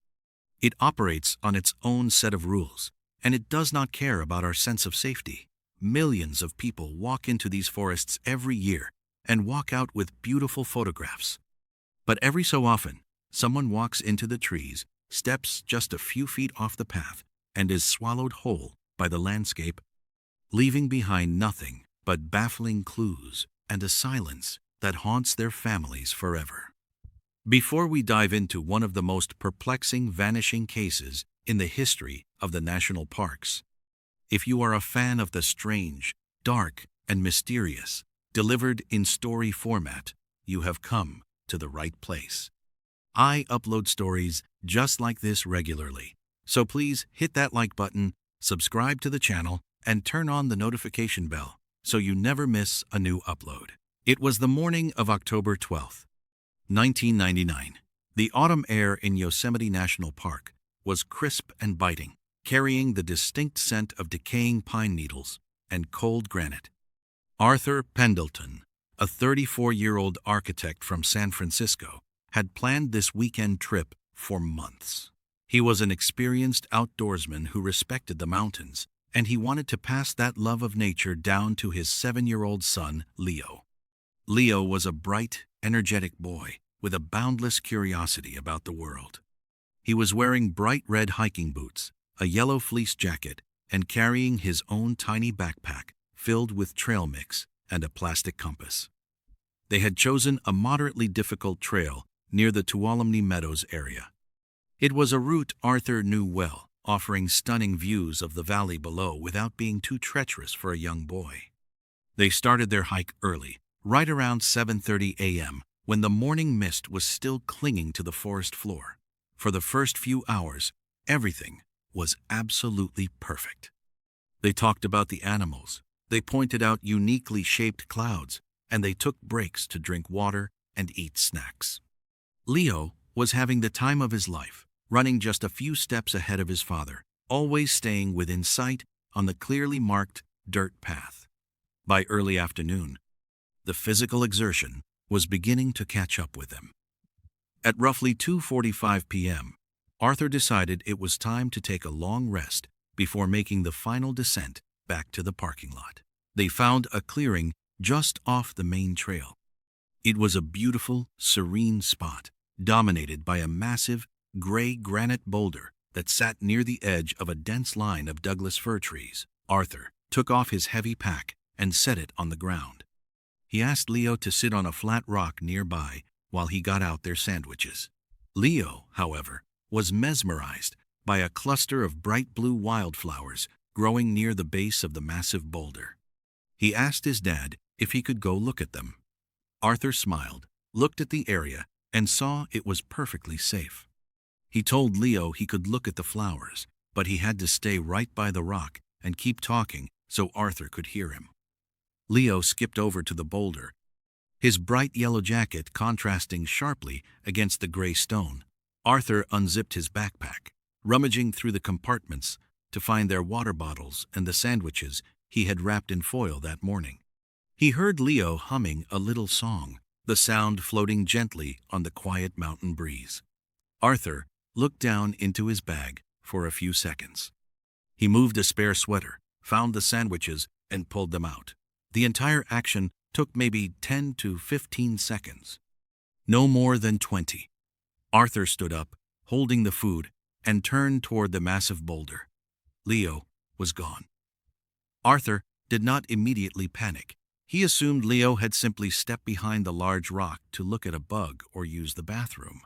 It operates on its own set of rules, and it does not care about our sense of safety. Millions of people walk into these forests every year and walk out with beautiful photographs. But every so often, someone walks into the trees, steps just a few feet off the path, and is swallowed whole by the landscape, leaving behind nothing but baffling clues and a silence that haunts their families forever. Before we dive into one of the most perplexing vanishing cases in the history of the national parks, if you are a fan of the strange, dark, and mysterious, delivered in story format, you have come to the right place. I upload stories just like this regularly, so please hit that like button, subscribe to the channel, and turn on the notification bell so you never miss a new upload. It was the morning of October 12th, 1999. The autumn air in Yosemite National Park was crisp and biting, carrying the distinct scent of decaying pine needles and cold granite. Arthur Pendleton, a 34-year-old architect from San Francisco, had planned this weekend trip for months. He was an experienced outdoorsman who respected the mountains, and he wanted to pass that love of nature down to his 7-year-old son, Leo. Leo was a bright, energetic boy with a boundless curiosity about the world. He was wearing bright red hiking boots, a yellow fleece jacket, and carrying his own tiny backpack filled with trail mix and a plastic compass. They had chosen a moderately difficult trail near the Tuolumne Meadows area. It was a route Arthur knew well, offering stunning views of the valley below without being too treacherous for a young boy. They started their hike early, right around 7:30 a.m., when the morning mist was still clinging to the forest floor. For the first few hours, everything was absolutely perfect. They talked about the animals, they pointed out uniquely shaped clouds, and they took breaks to drink water and eat snacks. Leo was having the time of his life, running just a few steps ahead of his father, always staying within sight on the clearly marked dirt path. By early afternoon, the physical exertion was beginning to catch up with him. At roughly 2:45 p.m., Arthur decided it was time to take a long rest before making the final descent back to the parking lot. They found a clearing just off the main trail. It was a beautiful, serene spot, dominated by a massive, gray granite boulder that sat near the edge of a dense line of Douglas fir trees. Arthur took off his heavy pack and set it on the ground. He asked Leo to sit on a flat rock nearby while he got out their sandwiches. Leo, however, was mesmerized by a cluster of bright blue wildflowers growing near the base of the massive boulder. He asked his dad if he could go look at them. Arthur smiled, looked at the area, and saw it was perfectly safe. He told Leo he could look at the flowers, but he had to stay right by the rock and keep talking so Arthur could hear him. Leo skipped over to the boulder, his bright yellow jacket contrasting sharply against the gray stone. Arthur unzipped his backpack, rummaging through the compartments to find their water bottles and the sandwiches he had wrapped in foil that morning. He heard Leo humming a little song, the sound floating gently on the quiet mountain breeze. Arthur looked down into his bag for a few seconds. He moved a spare sweater, found the sandwiches, and pulled them out. The entire action took maybe 10 to 15 seconds. No more than 20. Arthur stood up, holding the food, and turned toward the massive boulder. Leo was gone. Arthur did not immediately panic. He assumed Leo had simply stepped behind the large rock to look at a bug or use the bathroom.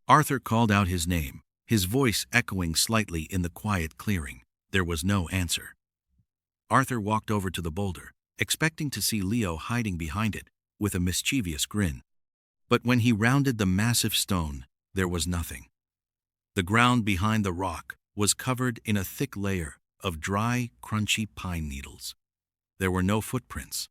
Arthur called out his name, his voice echoing slightly in the quiet clearing. There was no answer. Arthur walked over to the boulder, expecting to see Leo hiding behind it, with a mischievous grin. But when he rounded the massive stone, there was nothing. The ground behind the rock was covered in a thick layer of dry, crunchy pine needles. There were no footprints.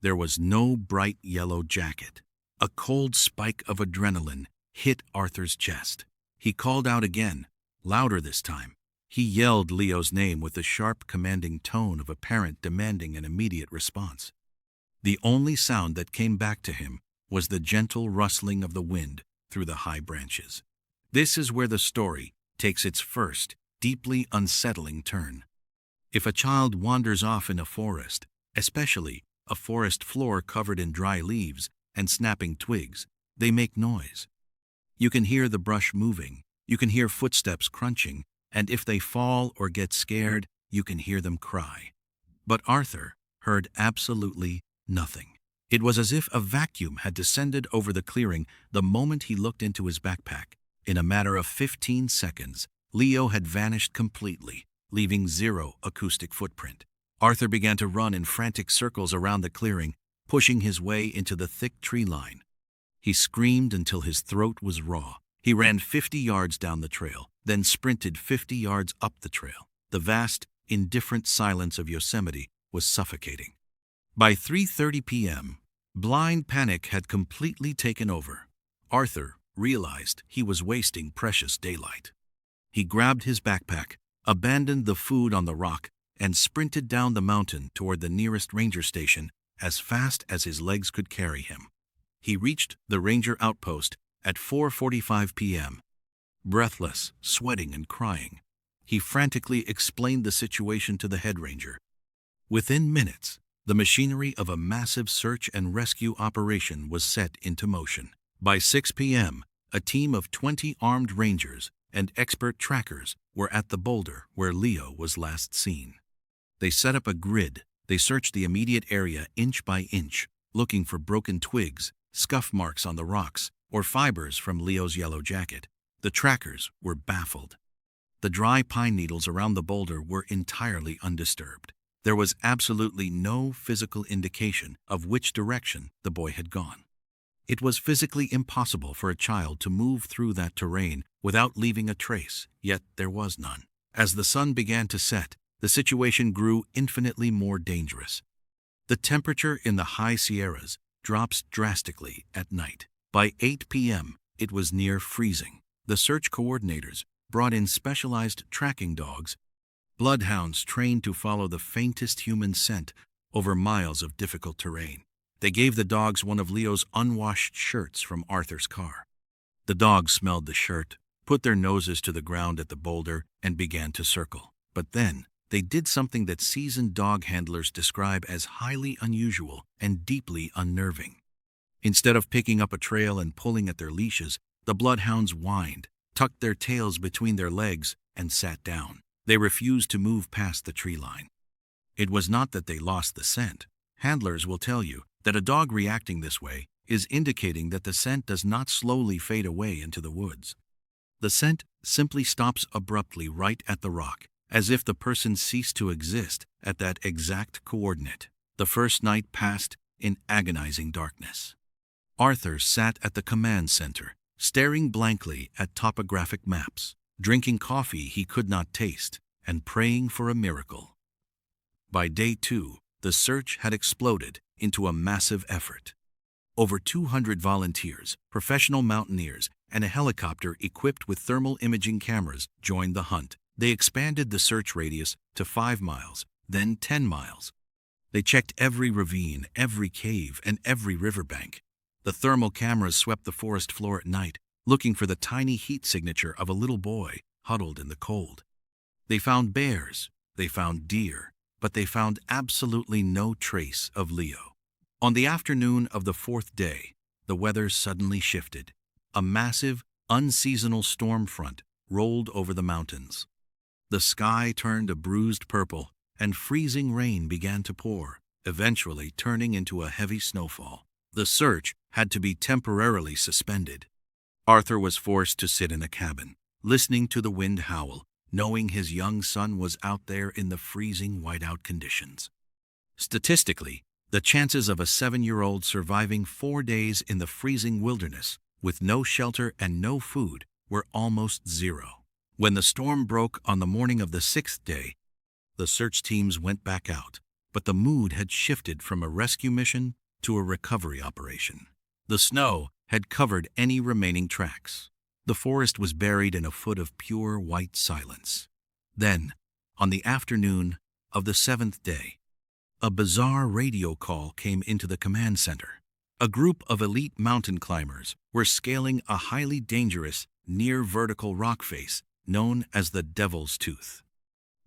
There was no bright yellow jacket. A cold spike of adrenaline hit Arthur's chest. He called out again, louder this time. He yelled Leo's name with the sharp, commanding tone of a parent demanding an immediate response. The only sound that came back to him was the gentle rustling of the wind through the high branches. This is where the story takes its first, deeply unsettling turn. If a child wanders off in a forest, especially a forest floor covered in dry leaves and snapping twigs, they make noise. You can hear the brush moving, you can hear footsteps crunching, and if they fall or get scared, you can hear them cry. But Arthur heard absolutely nothing. It was as if a vacuum had descended over the clearing the moment he looked into his backpack. In a matter of 15 seconds, Leo had vanished completely, leaving zero acoustic footprint. Arthur began to run in frantic circles around the clearing, pushing his way into the thick tree line. He screamed until his throat was raw. He ran 50 yards down the trail, then sprinted 50 yards up the trail. The vast, indifferent silence of Yosemite was suffocating. By 3:30 p.m., blind panic had completely taken over. Arthur realized he was wasting precious daylight. He grabbed his backpack, abandoned the food on the rock, and sprinted down the mountain toward the nearest ranger station as fast as his legs could carry him. He reached the ranger outpost at 4:45 p.m. Breathless, sweating, and crying, he frantically explained the situation to the head ranger. Within minutes, the machinery of a massive search and rescue operation was set into motion. By 6 p.m., a team of 20 armed rangers and expert trackers were at the boulder where Leo was last seen. They set up a grid. They searched the immediate area inch by inch, looking for broken twigs, scuff marks on the rocks, or fibers from Leo's yellow jacket. The trackers were baffled. The dry pine needles around the boulder were entirely undisturbed. There was absolutely no physical indication of which direction the boy had gone. It was physically impossible for a child to move through that terrain without leaving a trace, yet there was none. As the sun began to set, the situation grew infinitely more dangerous. The temperature in the high Sierras drops drastically at night. By 8 p.m., it was near freezing. The search coordinators brought in specialized tracking dogs, bloodhounds trained to follow the faintest human scent over miles of difficult terrain. They gave the dogs one of Leo's unwashed shirts from Arthur's car. The dogs smelled the shirt, put their noses to the ground at the boulder, and began to circle. But then, they did something that seasoned dog handlers describe as highly unusual and deeply unnerving. Instead of picking up a trail and pulling at their leashes, the bloodhounds whined, tucked their tails between their legs, and sat down. They refused to move past the tree line. It was not that they lost the scent. Handlers will tell you that a dog reacting this way is indicating that the scent does not slowly fade away into the woods. The scent simply stops abruptly right at the rock, as if the person ceased to exist at that exact coordinate. The first night passed in agonizing darkness. Arthur sat at the command center, staring blankly at topographic maps, drinking coffee he could not taste, and praying for a miracle. By day 2, the search had exploded into a massive effort. Over 200 volunteers, professional mountaineers, and a helicopter equipped with thermal imaging cameras joined the hunt. They expanded the search radius to 5 miles, then 10 miles. They checked every ravine, every cave, and every riverbank. The thermal cameras swept the forest floor at night, looking for the tiny heat signature of a little boy huddled in the cold. They found bears, they found deer, but they found absolutely no trace of Leo. On the afternoon of the 4th day, the weather suddenly shifted. A massive, unseasonal storm front rolled over the mountains. The sky turned a bruised purple, and freezing rain began to pour. eventually turning into a heavy snowfall. The search had to be temporarily suspended. Arthur was forced to sit in a cabin, listening to the wind howl, knowing his young son was out there in the freezing whiteout conditions. Statistically, the chances of a 7-year-old surviving 4 days in the freezing wilderness with no shelter and no food were almost zero. When the storm broke on the morning of the 6th day, the search teams went back out, but the mood had shifted from a rescue mission to a recovery operation. The snow had covered any remaining tracks. The forest was buried in a foot of pure white silence. Then, on the afternoon of the 7th day, a bizarre radio call came into the command center. A group of elite mountain climbers were scaling a highly dangerous, near-vertical rock face known as the Devil's Tooth.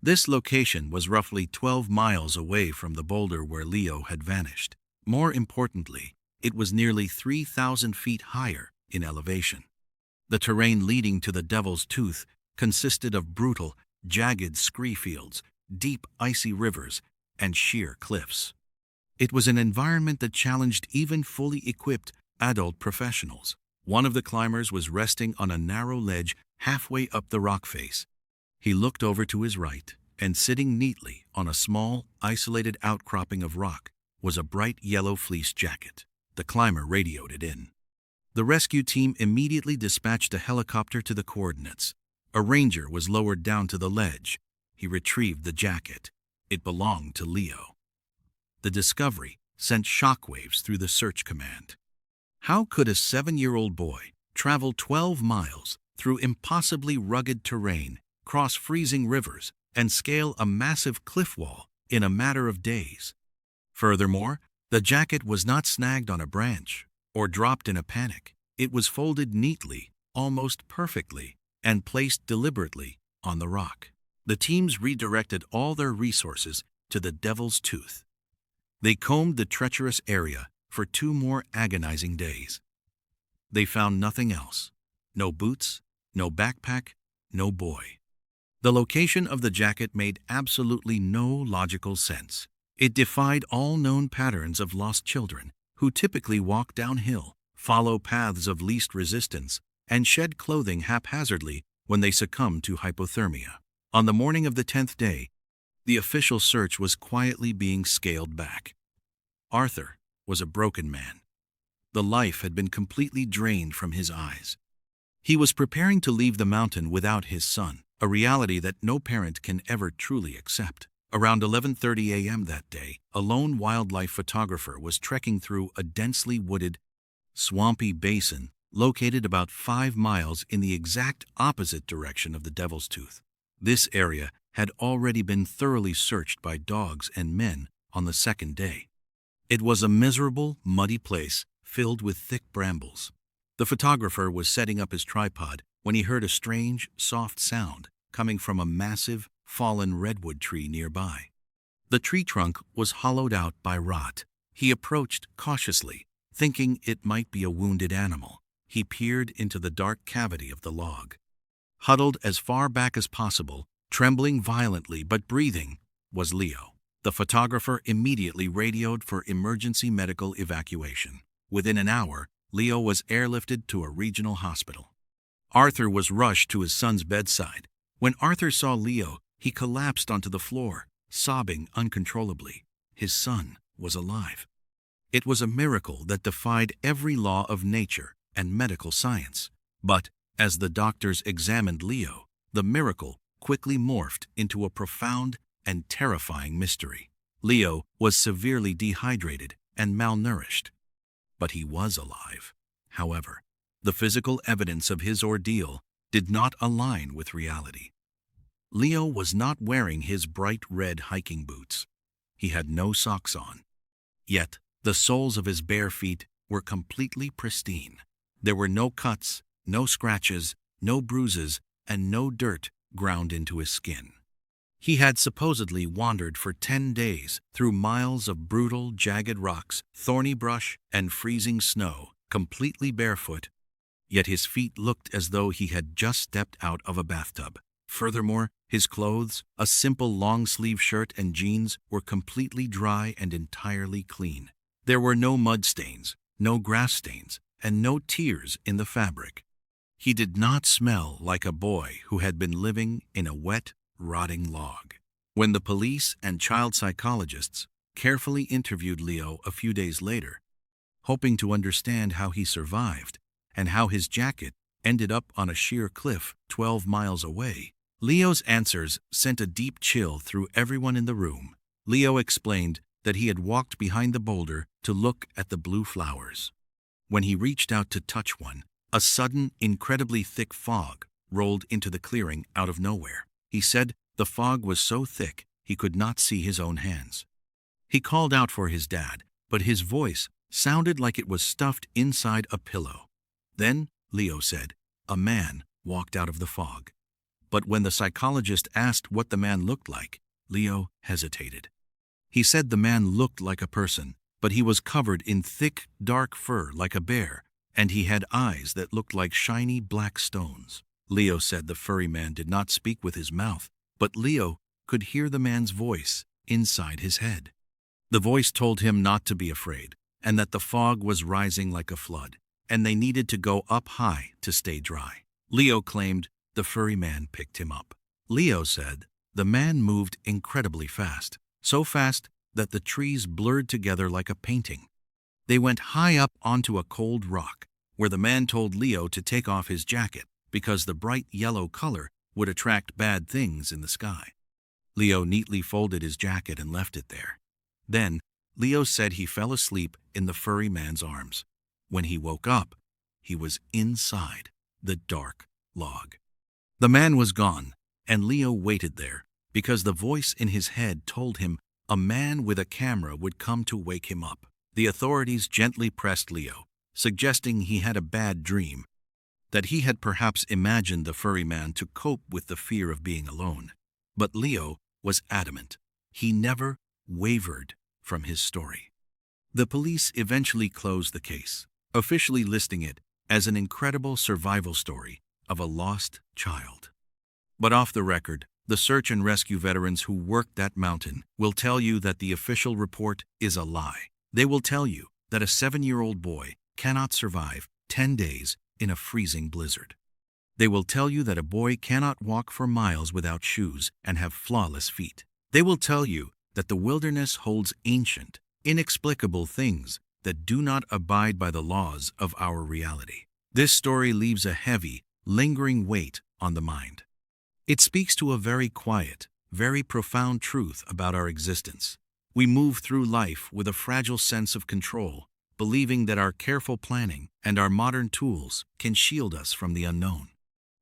This location was roughly 12 miles away from the boulder where Leo had vanished. More importantly, it was nearly 3,000 feet higher in elevation. The terrain leading to the Devil's Tooth consisted of brutal, jagged scree fields, deep icy rivers, and sheer cliffs. It was an environment that challenged even fully equipped adult professionals. One of the climbers was resting on a narrow ledge halfway up the rock face. He looked over to his right, and sitting neatly on a small, isolated outcropping of rock was a bright yellow fleece jacket. The climber radioed it in. The rescue team immediately dispatched a helicopter to the coordinates. A ranger was lowered down to the ledge. He retrieved the jacket. It belonged to Leo. The discovery sent shockwaves through the search command. How could a 7-year-old boy travel 12 miles through impossibly rugged terrain, cross freezing rivers, and scale a massive cliff wall in a matter of days? Furthermore, the jacket was not snagged on a branch or dropped in a panic. It was folded neatly, almost perfectly, and placed deliberately on the rock. The teams redirected all their resources to the Devil's Tooth. They combed the treacherous area for 2 more agonizing days. They found nothing else. No boots, no backpack, no boy. The location of the jacket made absolutely no logical sense. It defied all known patterns of lost children, who typically walk downhill, follow paths of least resistance, and shed clothing haphazardly when they succumb to hypothermia. On the morning of the 10th day, the official search was quietly being scaled back. Arthur was a broken man. The life had been completely drained from his eyes. He was preparing to leave the mountain without his son, a reality that no parent can ever truly accept. Around 11:30 a.m. that day, a lone wildlife photographer was trekking through a densely wooded, swampy basin located about 5 miles in the exact opposite direction of the Devil's Tooth. This area had already been thoroughly searched by dogs and men on the 2nd day. It was a miserable, muddy place filled with thick brambles. The photographer was setting up his tripod when he heard a strange, soft sound coming from a massive, fallen redwood tree nearby. The tree trunk was hollowed out by rot. He approached cautiously, thinking it might be a wounded animal. He peered into the dark cavity of the log. Huddled as far back as possible, trembling violently but breathing, was Leo. The photographer immediately radioed for emergency medical evacuation. Within an hour, Leo was airlifted to a regional hospital. Arthur was rushed to his son's bedside. When Arthur saw Leo, he collapsed onto the floor, sobbing uncontrollably. His son was alive. It was a miracle that defied every law of nature and medical science. But, as the doctors examined Leo, the miracle quickly morphed into a profound and terrifying mystery. Leo was severely dehydrated and malnourished. But he was alive. However, the physical evidence of his ordeal did not align with reality. Leo was not wearing his bright red hiking boots. He had no socks on. Yet, the soles of his bare feet were completely pristine. There were no cuts, no scratches, no bruises, and no dirt ground into his skin. He had supposedly wandered for 10 days through miles of brutal, jagged rocks, thorny brush, and freezing snow, completely barefoot, yet his feet looked as though he had just stepped out of a bathtub. Furthermore, His clothes, a simple long-sleeve shirt and jeans, were completely dry and entirely clean. There were no mud stains, no grass stains, and no tears in the fabric. He did not smell like a boy who had been living in a wet, rotting log. When the police and child psychologists carefully interviewed Leo a few days later, hoping to understand how he survived and how his jacket ended up on a sheer cliff 12 miles away, Leo's answers sent a deep chill through everyone in the room. Leo explained that he had walked behind the boulder to look at the blue flowers. When he reached out to touch one, a sudden, incredibly thick fog rolled into the clearing out of nowhere. He said the fog was so thick he could not see his own hands. He called out for his dad, but his voice sounded like it was stuffed inside a pillow. Then, Leo said, a man walked out of the fog. But when the psychologist asked what the man looked like, Leo hesitated. He said the man looked like a person, but he was covered in thick, dark fur like a bear, and he had eyes that looked like shiny black stones. Leo said the furry man did not speak with his mouth, but Leo could hear the man's voice inside his head. The voice told him not to be afraid, and that the fog was rising like a flood, and they needed to go up high to stay dry. Leo claimed the furry man picked him up. Leo said the man moved incredibly fast, so fast that the trees blurred together like a painting. They went high up onto a cold rock, where the man told Leo to take off his jacket because the bright yellow color would attract bad things in the sky. Leo neatly folded his jacket and left it there. Then, Leo said he fell asleep in the furry man's arms. When he woke up, he was inside the dark log. The man was gone, and Leo waited there because the voice in his head told him a man with a camera would come to wake him up. The authorities gently pressed Leo, suggesting he had a bad dream, that he had perhaps imagined the furry man to cope with the fear of being alone. But Leo was adamant. He never wavered from his story. The police eventually closed the case, officially listing it as an incredible survival story of a lost child. But off the record, the search and rescue veterans who worked that mountain will tell you that the official report is a lie. They will tell you that a 7-year-old boy cannot survive 10 days in a freezing blizzard. They will tell you that a boy cannot walk for miles without shoes and have flawless feet. They will tell you that the wilderness holds ancient, inexplicable things that do not abide by the laws of our reality. This story leaves a heavy, lingering weight on the mind. It speaks to a very quiet, very profound truth about our existence. We move through life with a fragile sense of control, believing that our careful planning and our modern tools can shield us from the unknown.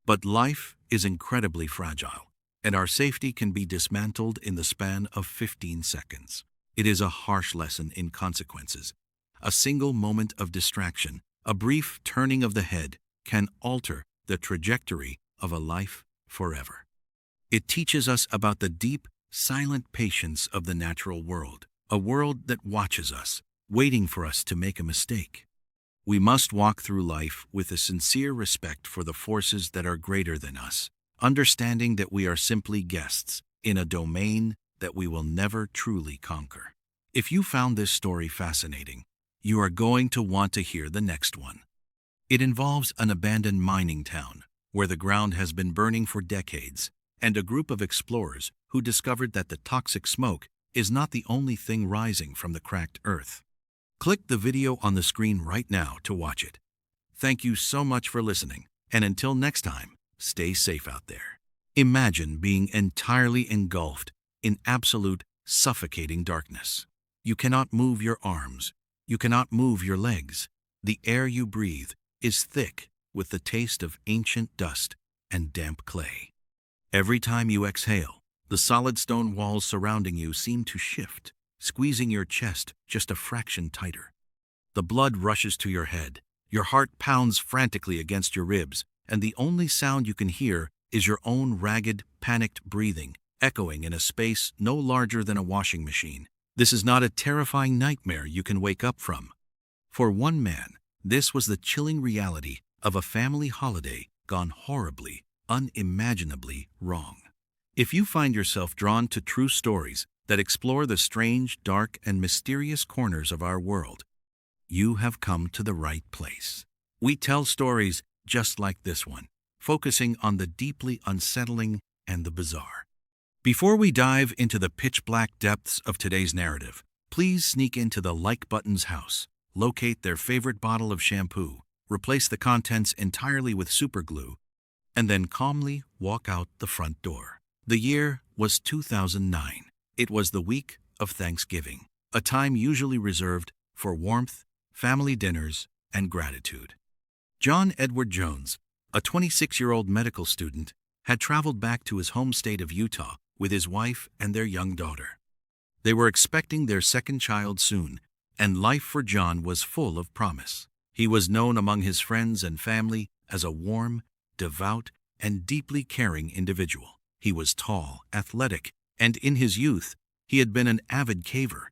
But life is incredibly fragile, and our safety can be dismantled in the span of 15 seconds. It is a harsh lesson in consequences. A single moment of distraction, a brief turning of the head, can alter the trajectory of a life forever. It teaches us about the deep, silent patience of the natural world, a world that watches us, waiting for us to make a mistake. We must walk through life with a sincere respect for the forces that are greater than us, understanding that we are simply guests in a domain that we will never truly conquer. If you found this story fascinating, you are going to want to hear the next one. It involves an abandoned mining town where the ground has been burning for decades, and a group of explorers who discovered that the toxic smoke is not the only thing rising from the cracked earth. Click the video on the screen right now to watch it. Thank you so much for listening, and until next time, stay safe out there. Imagine being entirely engulfed in absolute, suffocating darkness. You cannot move your arms. You cannot move your legs. The air you breathe is thick with the taste of ancient dust and damp clay. Every time you exhale, the solid stone walls surrounding you seem to shift, squeezing your chest just a fraction tighter. The blood rushes to your head, your heart pounds frantically against your ribs, and the only sound you can hear is your own ragged, panicked breathing, echoing in a space no larger than a washing machine. This is not a terrifying nightmare you can wake up from. For one man, this was the chilling reality of a family holiday gone horribly, unimaginably wrong. If you find yourself drawn to true stories that explore the strange, dark, and mysterious corners of our world, you have come to the right place. We tell stories just like this one, focusing on the deeply unsettling and the bizarre. Before we dive into the pitch-black depths of today's narrative, please sneak into the like button's house, locate their favorite bottle of shampoo, replace the contents entirely with superglue, and then calmly walk out the front door. The year was 2009. It was the week of Thanksgiving, a time usually reserved for warmth, family dinners, and gratitude. John Edward Jones, a 26-year-old medical student, had traveled back to his home state of Utah with his wife and their young daughter. They were expecting their second child soon, and life for John was full of promise. He was known among his friends and family as a warm, devout, and deeply caring individual. He was tall, athletic, and in his youth, he had been an avid caver.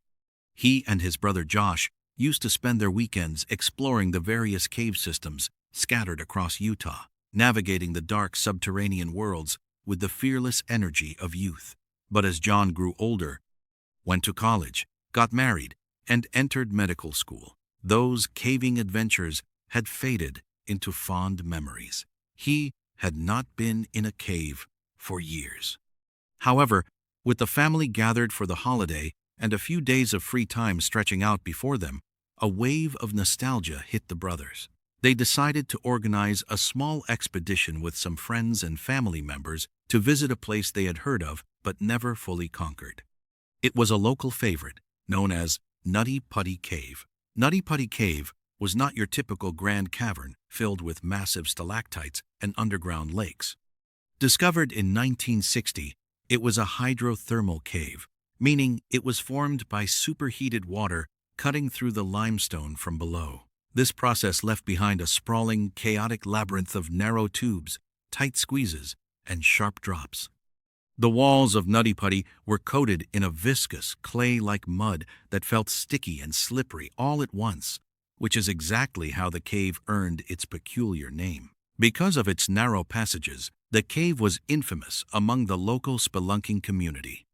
He and his brother Josh used to spend their weekends exploring the various cave systems scattered across Utah, navigating the dark subterranean worlds with the fearless energy of youth. But as John grew older, went to college, got married, and entered medical school, those caving adventures had faded into fond memories. He had not been in a cave for years. However, with the family gathered for the holiday and a few days of free time stretching out before them, a wave of nostalgia hit the brothers. They decided to organize a small expedition with some friends and family members to visit a place they had heard of but never fully conquered. It was a local favorite, known as Nutty Putty Cave. Nutty Putty Cave was not your typical grand cavern filled with massive stalactites and underground lakes. Discovered in 1960, it was a hydrothermal cave, meaning it was formed by superheated water cutting through the limestone from below. This process left behind a sprawling, chaotic labyrinth of narrow tubes, tight squeezes, and sharp drops. The walls of Nutty Putty were coated in a viscous, clay-like mud that felt sticky and slippery all at once, which is exactly how the cave earned its peculiar name. Because of its narrow passages, the cave was infamous among the local spelunking community.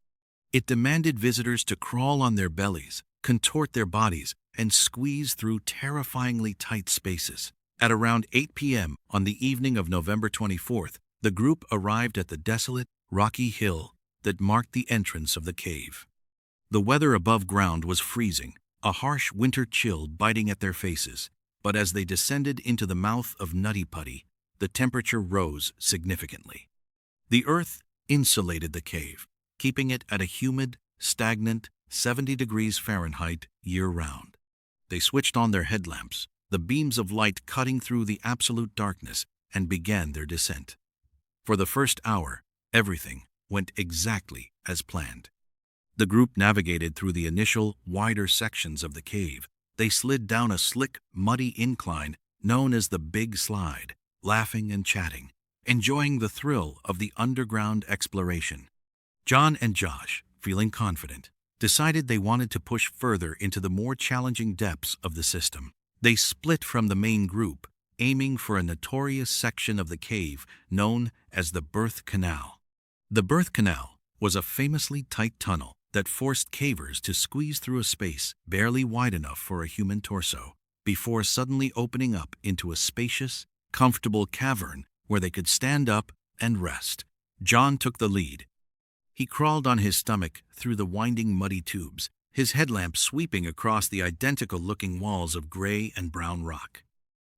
It demanded visitors to crawl on their bellies, contort their bodies, and squeeze through terrifyingly tight spaces. At around 8 p.m. on the evening of November 24th, the group arrived at the desolate, rocky hill that marked the entrance of the cave. The weather above ground was freezing, a harsh winter chill biting at their faces, but as they descended into the mouth of Nutty Putty, the temperature rose significantly. The earth insulated the cave, keeping it at a humid, stagnant 70 degrees Fahrenheit year-round. They switched on their headlamps, the beams of light cutting through the absolute darkness, and began their descent. For the first hour, everything went exactly as planned. The group navigated through the initial, wider sections of the cave. They slid down a slick, muddy incline known as the Big Slide, laughing and chatting, enjoying the thrill of the underground exploration. John and Josh, feeling confident, decided they wanted to push further into the more challenging depths of the system. They split from the main group, aiming for a notorious section of the cave known as the Birth Canal. The Birth Canal was a famously tight tunnel that forced cavers to squeeze through a space barely wide enough for a human torso, before suddenly opening up into a spacious, comfortable cavern where they could stand up and rest. John took the lead. He crawled on his stomach through the winding muddy tubes, his headlamp sweeping across the identical-looking walls of gray and brown rock.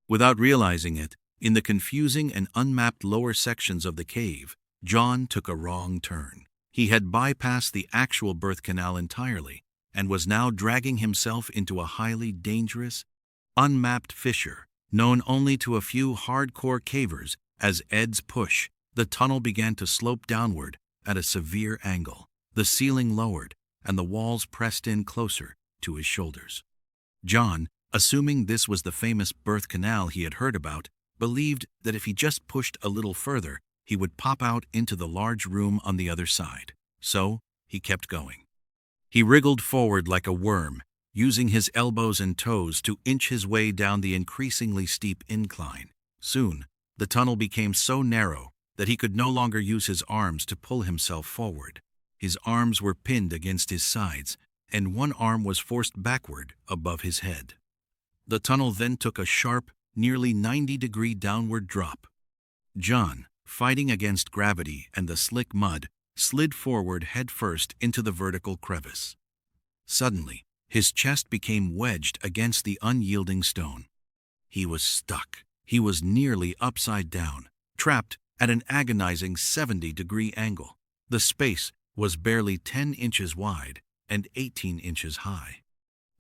Without realizing it, in the confusing and unmapped lower sections of the cave, John took a wrong turn. He had bypassed the actual birth canal entirely and was now dragging himself into a highly dangerous, unmapped fissure known only to a few hardcore cavers. As Ed's push, the tunnel began to slope downward at a severe angle. The ceiling lowered, and the walls pressed in closer to his shoulders. John, assuming this was the famous birth canal he had heard about, believed that if he just pushed a little further, he would pop out into the large room on the other side. So, he kept going. He wriggled forward like a worm, using his elbows and toes to inch his way down the increasingly steep incline. Soon, the tunnel became so narrow that he could no longer use his arms to pull himself forward. His arms were pinned against his sides, and one arm was forced backward above his head. The tunnel then took a sharp, nearly 90-degree downward drop. John, fighting against gravity and the slick mud, slid forward headfirst into the vertical crevice. Suddenly, his chest became wedged against the unyielding stone. He was stuck. He was nearly upside down, trapped at an agonizing 70-degree angle. The space was barely 10 inches wide and 18 inches high.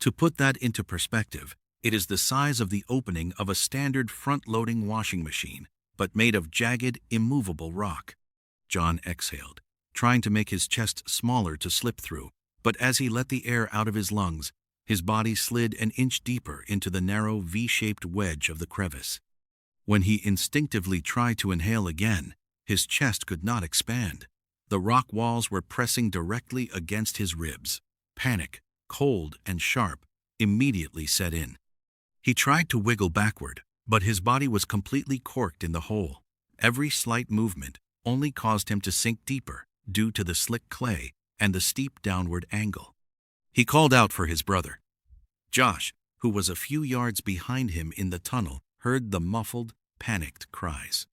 To put that into perspective, it is the size of the opening of a standard front-loading washing machine, but made of jagged, immovable rock. John exhaled, trying to make his chest smaller to slip through, but as he let the air out of his lungs, his body slid an inch deeper into the narrow V-shaped wedge of the crevice. When he instinctively tried to inhale again, his chest could not expand. The rock walls were pressing directly against his ribs. Panic, cold and sharp, immediately set in. He tried to wiggle backward, but his body was completely corked in the hole. Every slight movement only caused him to sink deeper due to the slick clay and the steep downward angle. He called out for his brother. Josh, who was a few yards behind him in the tunnel, heard the muffled, panicked cries.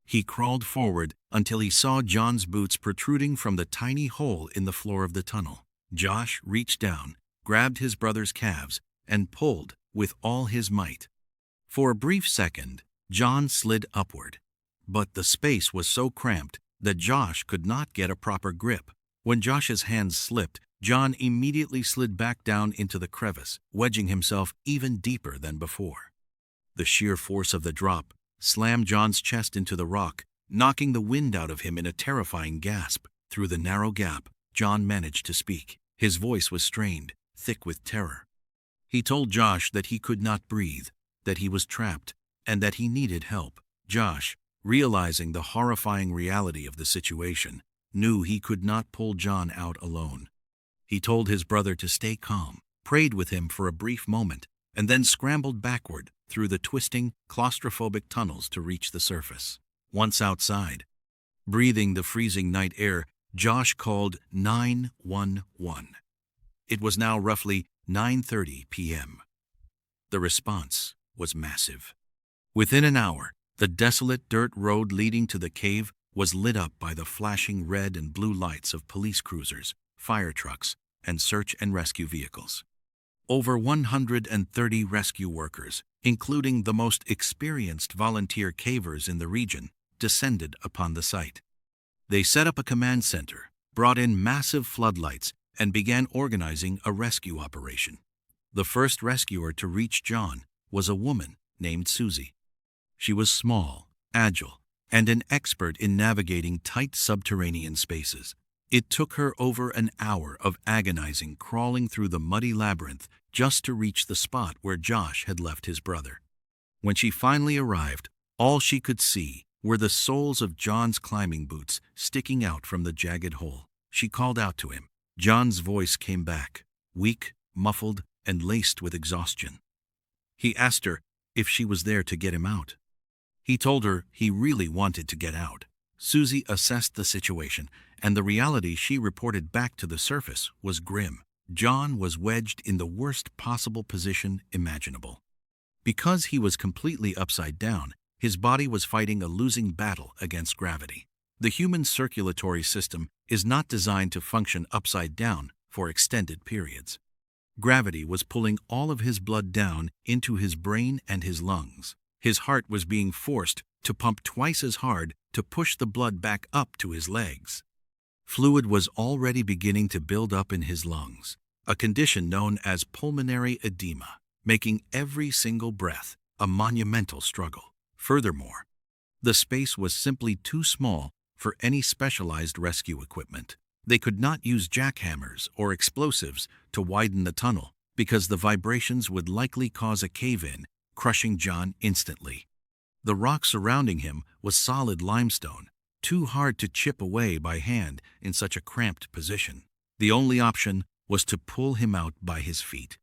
He crawled forward until he saw John's boots protruding from the tiny hole in the floor of the tunnel. Josh reached down, grabbed his brother's calves, and pulled with all his might. For a brief second, John slid upward, but the space was so cramped that Josh could not get a proper grip. When Josh's hands slipped, John immediately slid back down into the crevice, wedging himself even deeper than before. The sheer force of the drop slammed John's chest into the rock, knocking the wind out of him in a terrifying gasp. Through the narrow gap, John managed to speak. His voice was strained, thick with terror. He told Josh that he could not breathe, that he was trapped, and that he needed help. Josh, realizing the horrifying reality of the situation, knew he could not pull John out alone. He told his brother to stay calm, prayed with him for a brief moment, and then scrambled backward through the twisting, claustrophobic tunnels to reach the surface. Once outside, breathing the freezing night air, Josh called 911. It was now roughly 9:30 p.m. The response was massive. Within an hour, the desolate dirt road leading to the cave was lit up by the flashing red and blue lights of police cruisers, fire trucks, and search and rescue vehicles. Over 130 rescue workers, including the most experienced volunteer cavers in the region, descended upon the site. They set up a command center, brought in massive floodlights, and began organizing a rescue operation. The first rescuer to reach John was a woman named Susie. She was small, agile, and an expert in navigating tight subterranean spaces. It took her over an hour of agonizing crawling through the muddy labyrinth just to reach the spot where Josh had left his brother. When she finally arrived, all she could see were the soles of John's climbing boots sticking out from the jagged hole. She called out to him. John's voice came back, weak, muffled, and laced with exhaustion. He asked her if she was there to get him out. He told her he really wanted to get out. Susie assessed the situation, and the reality she reported back to the surface was grim. John was wedged in the worst possible position imaginable. Because he was completely upside down, his body was fighting a losing battle against gravity. The human circulatory system is not designed to function upside down for extended periods. Gravity was pulling all of his blood down into his brain and his lungs. His heart was being forced to pump twice as hard to push the blood back up to his legs. Fluid was already beginning to build up in his lungs, a condition known as pulmonary edema, making every single breath a monumental struggle. Furthermore, the space was simply too small for any specialized rescue equipment. They could not use jackhammers or explosives to widen the tunnel because the vibrations would likely cause a cave-in, crushing John instantly. The rock surrounding him was solid limestone, too hard to chip away by hand in such a cramped position. The only option was to pull him out by his feet.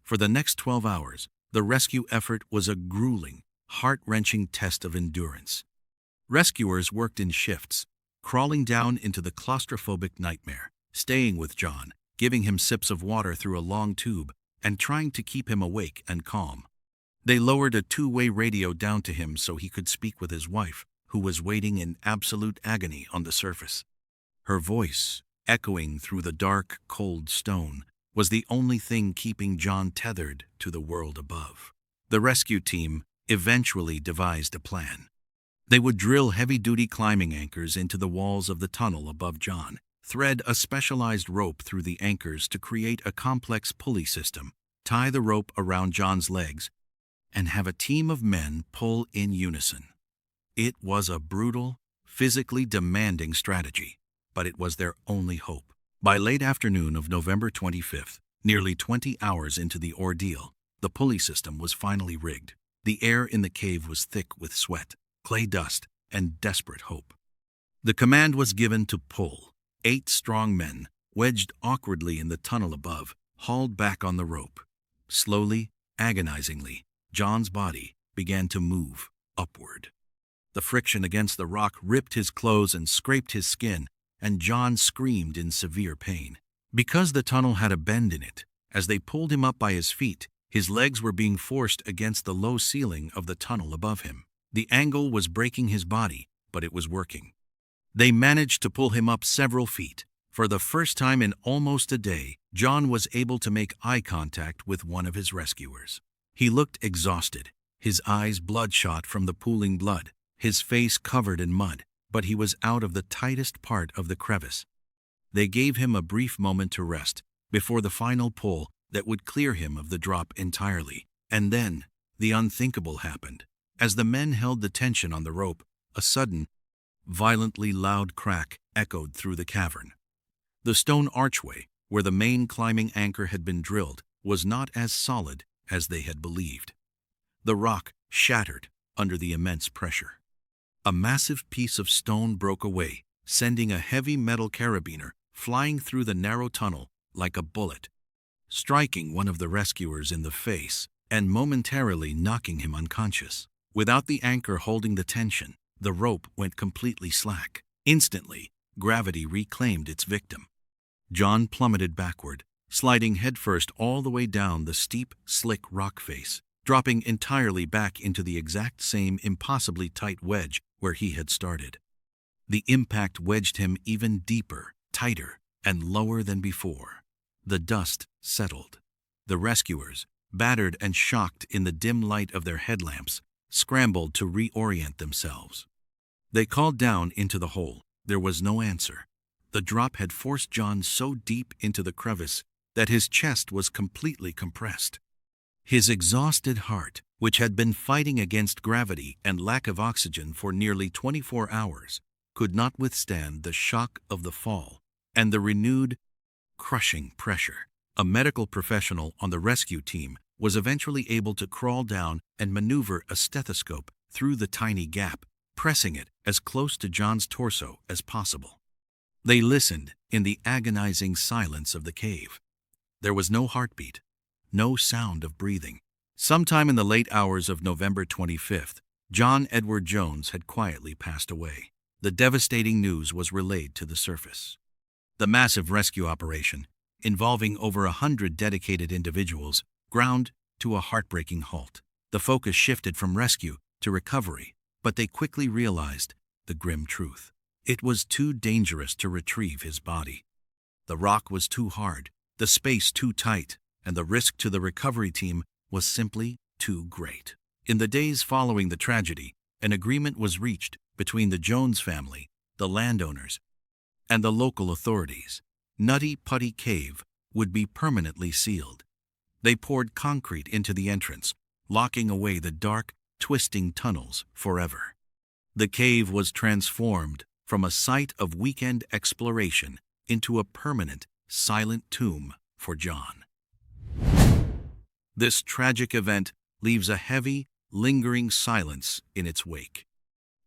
For the next 12 hours, the rescue effort was a grueling, heart-wrenching test of endurance. Rescuers worked in shifts, crawling down into the claustrophobic nightmare, staying with John, giving him sips of water through a long tube, and trying to keep him awake and calm. They lowered a two-way radio down to him so he could speak with his wife, who was waiting in absolute agony on the surface. Her voice, echoing through the dark, cold stone, was the only thing keeping John tethered to the world above. The rescue team eventually devised a plan. They would drill heavy-duty climbing anchors into the walls of the tunnel above John, thread a specialized rope through the anchors to create a complex pulley system, tie the rope around John's legs, and have a team of men pull in unison. It was a brutal, physically demanding strategy, but it was their only hope. By late afternoon of November 25th, nearly 20 hours into the ordeal, the pulley system was finally rigged. The air in the cave was thick with sweat, clay dust, and desperate hope. The command was given to pull. 8 strong men, wedged awkwardly in the tunnel above, hauled back on the rope. Slowly, agonizingly, John's body began to move upward. The friction against the rock ripped his clothes and scraped his skin, and John screamed in severe pain. Because the tunnel had a bend in it, as they pulled him up by his feet, his legs were being forced against the low ceiling of the tunnel above him. The angle was breaking his body, but it was working. They managed to pull him up several feet. For the first time in almost a day, John was able to make eye contact with one of his rescuers. He looked exhausted, his eyes bloodshot from the pooling blood, his face covered in mud, but he was out of the tightest part of the crevice. They gave him a brief moment to rest before the final pull that would clear him of the drop entirely. And then, the unthinkable happened. As the men held the tension on the rope, a sudden, violently loud crack echoed through the cavern. The stone archway, where the main climbing anchor had been drilled, was not as solid as they had believed. The rock shattered under the immense pressure. A massive piece of stone broke away, sending a heavy metal carabiner flying through the narrow tunnel like a bullet, striking one of the rescuers in the face and momentarily knocking him unconscious. Without the anchor holding the tension, the rope went completely slack. Instantly, gravity reclaimed its victim. John plummeted backward, sliding headfirst all the way down the steep, slick rock face, dropping entirely back into the exact same impossibly tight wedge where he had started. The impact wedged him even deeper, tighter, and lower than before. The dust settled. The rescuers, battered and shocked in the dim light of their headlamps, scrambled to reorient themselves. They called down into the hole. There was no answer. The drop had forced John so deep into the crevice that his chest was completely compressed. His exhausted heart, which had been fighting against gravity and lack of oxygen for nearly 24 hours, could not withstand the shock of the fall and the renewed, crushing pressure. A medical professional on the rescue team was eventually able to crawl down and maneuver a stethoscope through the tiny gap, pressing it as close to John's torso as possible. They listened in the agonizing silence of the cave. There was no heartbeat, no sound of breathing. Sometime in the late hours of November 25th, John Edward Jones had quietly passed away. The devastating news was relayed to the surface. The massive rescue operation, involving over 100 dedicated individuals, ground to a heartbreaking halt. The focus shifted from rescue to recovery, but they quickly realized the grim truth. It was too dangerous to retrieve his body. The rock was too hard, the space too tight, and the risk to the recovery team was simply too great. In the days following the tragedy, an agreement was reached between the Jones family, the landowners, and the local authorities. Nutty Putty Cave would be permanently sealed. They poured concrete into the entrance, locking away the dark, twisting tunnels forever. The cave was transformed from a site of weekend exploration into a permanent, silent tomb for John. This tragic event leaves a heavy, lingering silence in its wake.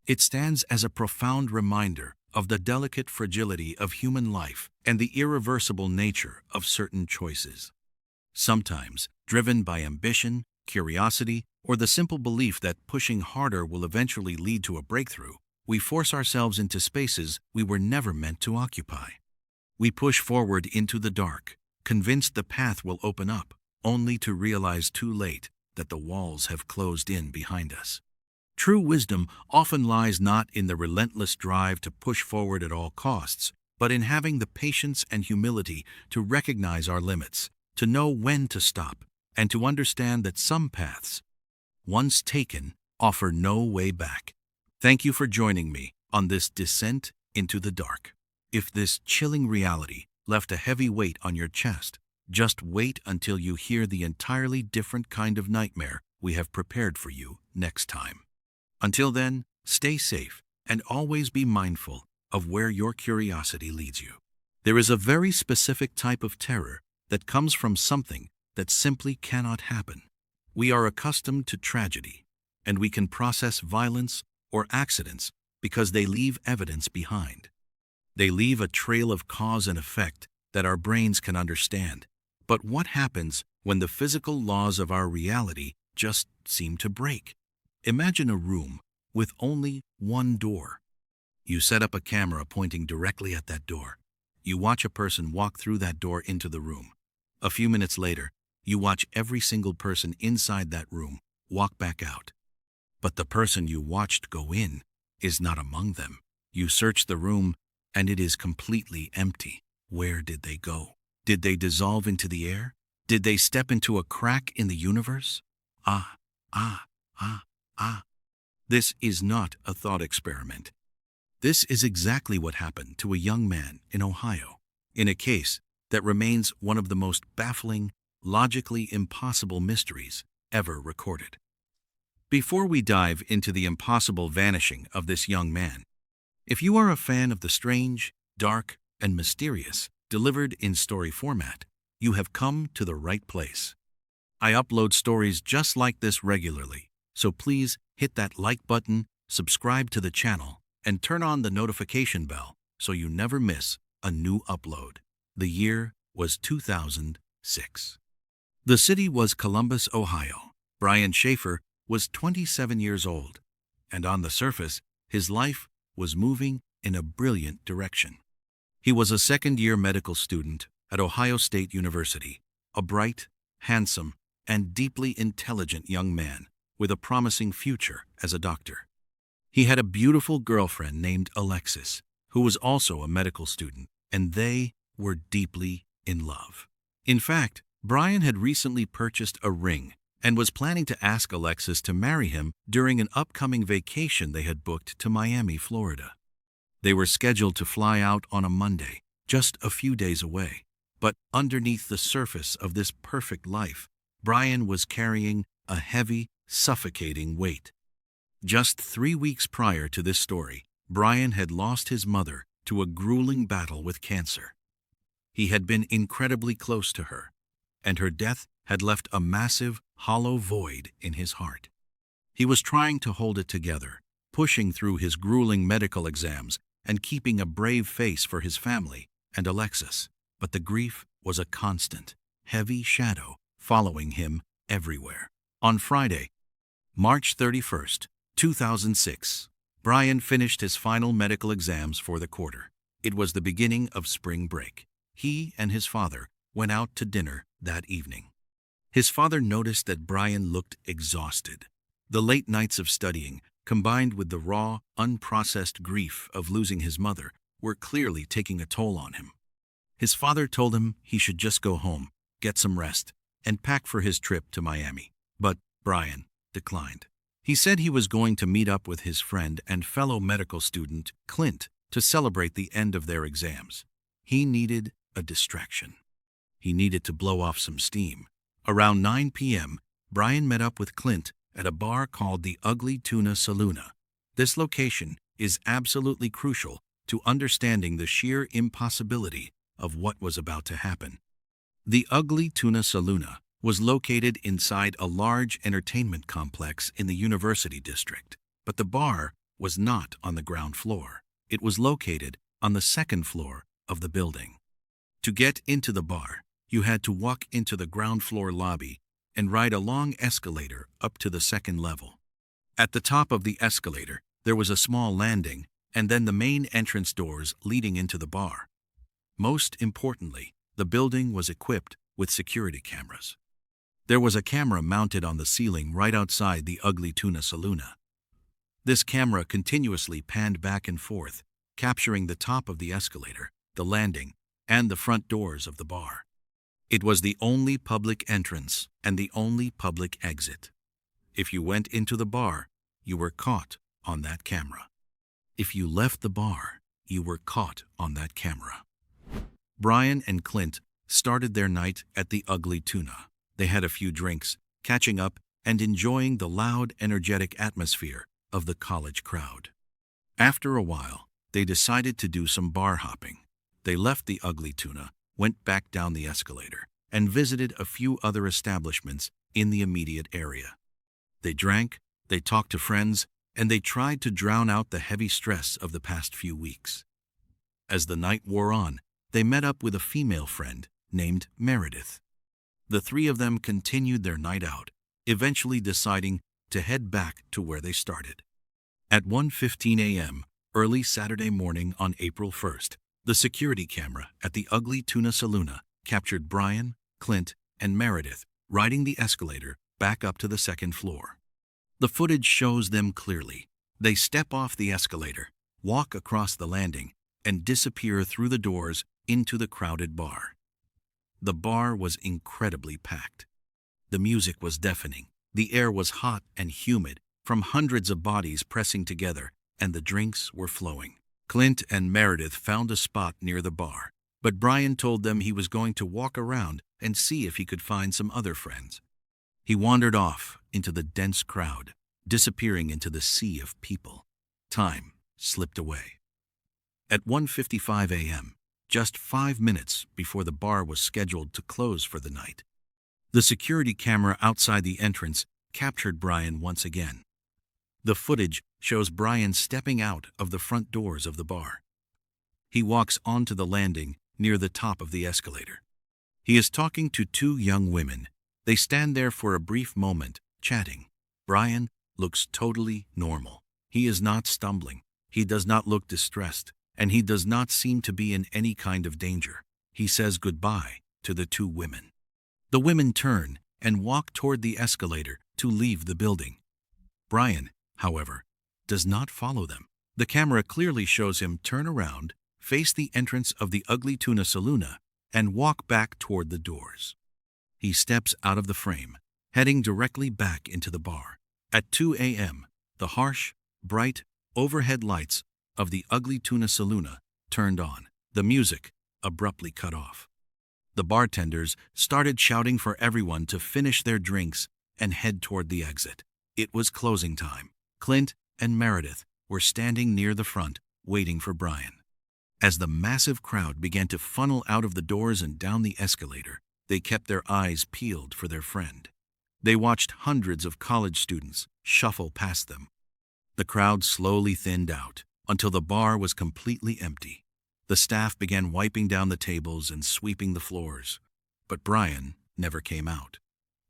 It stands as a profound reminder of the delicate fragility of human life and the irreversible nature of certain choices. Sometimes, driven by ambition, curiosity, or the simple belief that pushing harder will eventually lead to a breakthrough, we force ourselves into spaces we were never meant to occupy. We push forward into the dark, convinced the path will open up, only to realize too late that the walls have closed in behind us. True wisdom often lies not in the relentless drive to push forward at all costs, but in having the patience and humility to recognize our limits, to know when to stop, and to understand that some paths, once taken, offer no way back. Thank you for joining me on this descent into the dark. If this chilling reality left a heavy weight on your chest, just wait until you hear the entirely different kind of nightmare we have prepared for you next time. Until then, stay safe and always be mindful of where your curiosity leads you. There is a very specific type of terror that comes from something that simply cannot happen. We are accustomed to tragedy, and we can process violence or accidents because they leave evidence behind. They leave a trail of cause and effect that our brains can understand. But what happens when the physical laws of our reality just seem to break? Imagine a room with only one door. You set up a camera pointing directly at that door. You watch a person walk through that door into the room. A few minutes later, you watch every single person inside that room walk back out. But the person you watched go in is not among them. You search the room, and it is completely empty. Where did they go? Did they dissolve into the air? Did they step into a crack in the universe? This is not a thought experiment. This is exactly what happened to a young man in Ohio, in a case that remains one of the most baffling, logically impossible mysteries ever recorded. Before we dive into the impossible vanishing of this young man, if you are a fan of the strange, dark, and mysterious delivered in story format, you have come to the right place. I upload stories just like this regularly, so please hit that like button, subscribe to the channel, and turn on the notification bell so you never miss a new upload. The year was 2006. The city was Columbus, Ohio. Brian Schaefer was 27 years old, and on the surface, his life was moving in a brilliant direction. He was a second-year medical student at Ohio State University, a bright, handsome, and deeply intelligent young man with a promising future as a doctor. He had a beautiful girlfriend named Alexis, who was also a medical student, and they were deeply in love. In fact, Brian had recently purchased a ring and was planning to ask Alexis to marry him during an upcoming vacation they had booked to Miami, Florida. They were scheduled to fly out on a Monday, just a few days away. But underneath the surface of this perfect life, Brian was carrying a heavy, suffocating weight. Just 3 weeks prior to this story, Brian had lost his mother to a grueling battle with cancer. He had been incredibly close to her, and her death had left a massive, hollow void in his heart. He was trying to hold it together, pushing through his grueling medical exams and keeping a brave face for his family and Alexis. But the grief was a constant, heavy shadow following him everywhere. On Friday, March 31st, 2006, Brian finished his final medical exams for the quarter. It was the beginning of spring break. He and his father went out to dinner that evening. His father noticed that Brian looked exhausted. The late nights of studying, combined with the raw, unprocessed grief of losing his mother, were clearly taking a toll on him. His father told him he should just go home, get some rest, and pack for his trip to Miami. But Brian declined. He said he was going to meet up with his friend and fellow medical student, Clint, to celebrate the end of their exams. He needed a distraction. He needed to blow off some steam. Around 9 p.m., Brian met up with Clint at a bar called the Ugly Tuna Saloona. This location is absolutely crucial to understanding the sheer impossibility of what was about to happen. The Ugly Tuna Saloona was located inside a large entertainment complex in the University District, but the bar was not on the ground floor. It was located on the second floor of the building. To get into the bar, you had to walk into the ground floor lobby and ride a long escalator up to the second level. At the top of the escalator, There was a small landing, and then the main entrance doors leading into the bar. Most importantly, the building was equipped with security cameras. There was a camera mounted on the ceiling right outside the Ugly Tuna Saloon. This camera continuously panned back and forth, capturing the top of the escalator, the landing, and the front doors of the bar. It was the only public entrance and the only public exit. If you went into the bar, you were caught on that camera. If you left the bar, you were caught on that camera. Brian and Clint started their night at the Ugly Tuna. They had a few drinks, catching up and enjoying the loud, energetic atmosphere of the college crowd. After a while, they decided to do some bar hopping. They left the Ugly Tuna, went back down the escalator, and visited a few other establishments in the immediate area. They drank, they talked to friends, and they tried to drown out the heavy stress of the past few weeks. As the night wore on, they met up with a female friend named Meredith. The three of them continued their night out, eventually deciding to head back to where they started. At 1:15 a.m., early Saturday morning on April 1st, the security camera at the Ugly Tuna Saloon captured Brian, Clint, and Meredith riding the escalator back up to the second floor. The footage shows them clearly. They step off the escalator, walk across the landing, and disappear through the doors into the crowded bar. The bar was incredibly packed. The music was deafening. The air was hot and humid from hundreds of bodies pressing together, and the drinks were flowing. Clint and Meredith found a spot near the bar, but Brian told them he was going to walk around and see if he could find some other friends. He wandered off into the dense crowd, disappearing into the sea of people. Time slipped away. At 1:55 a.m., just 5 minutes before the bar was scheduled to close for the night, the security camera outside the entrance captured Brian once again. The footage shows Brian stepping out of the front doors of the bar. He walks onto the landing near the top of the escalator. He is talking to two young women. They stand there for a brief moment, chatting. Brian looks totally normal. He is not stumbling. He does not look distressed, and he does not seem to be in any kind of danger. He says goodbye to the two women. The women turn and walk toward the escalator to leave the building. Brian, however, does not follow them. The camera clearly shows him turn around, face the entrance of the Ugly Tuna Saloon, and walk back toward the doors. He steps out of the frame, heading directly back into the bar. At 2 a.m., the harsh, bright, overhead lights of the Ugly Tuna Saloon turned on. The music abruptly cut off. The bartenders started shouting for everyone to finish their drinks and head toward the exit. It was closing time. Clint and Meredith were standing near the front, waiting for Brian. As the massive crowd began to funnel out of the doors and down the escalator, they kept their eyes peeled for their friend. They watched hundreds of college students shuffle past them. The crowd slowly thinned out until the bar was completely empty. The staff began wiping down the tables and sweeping the floors, but Brian never came out.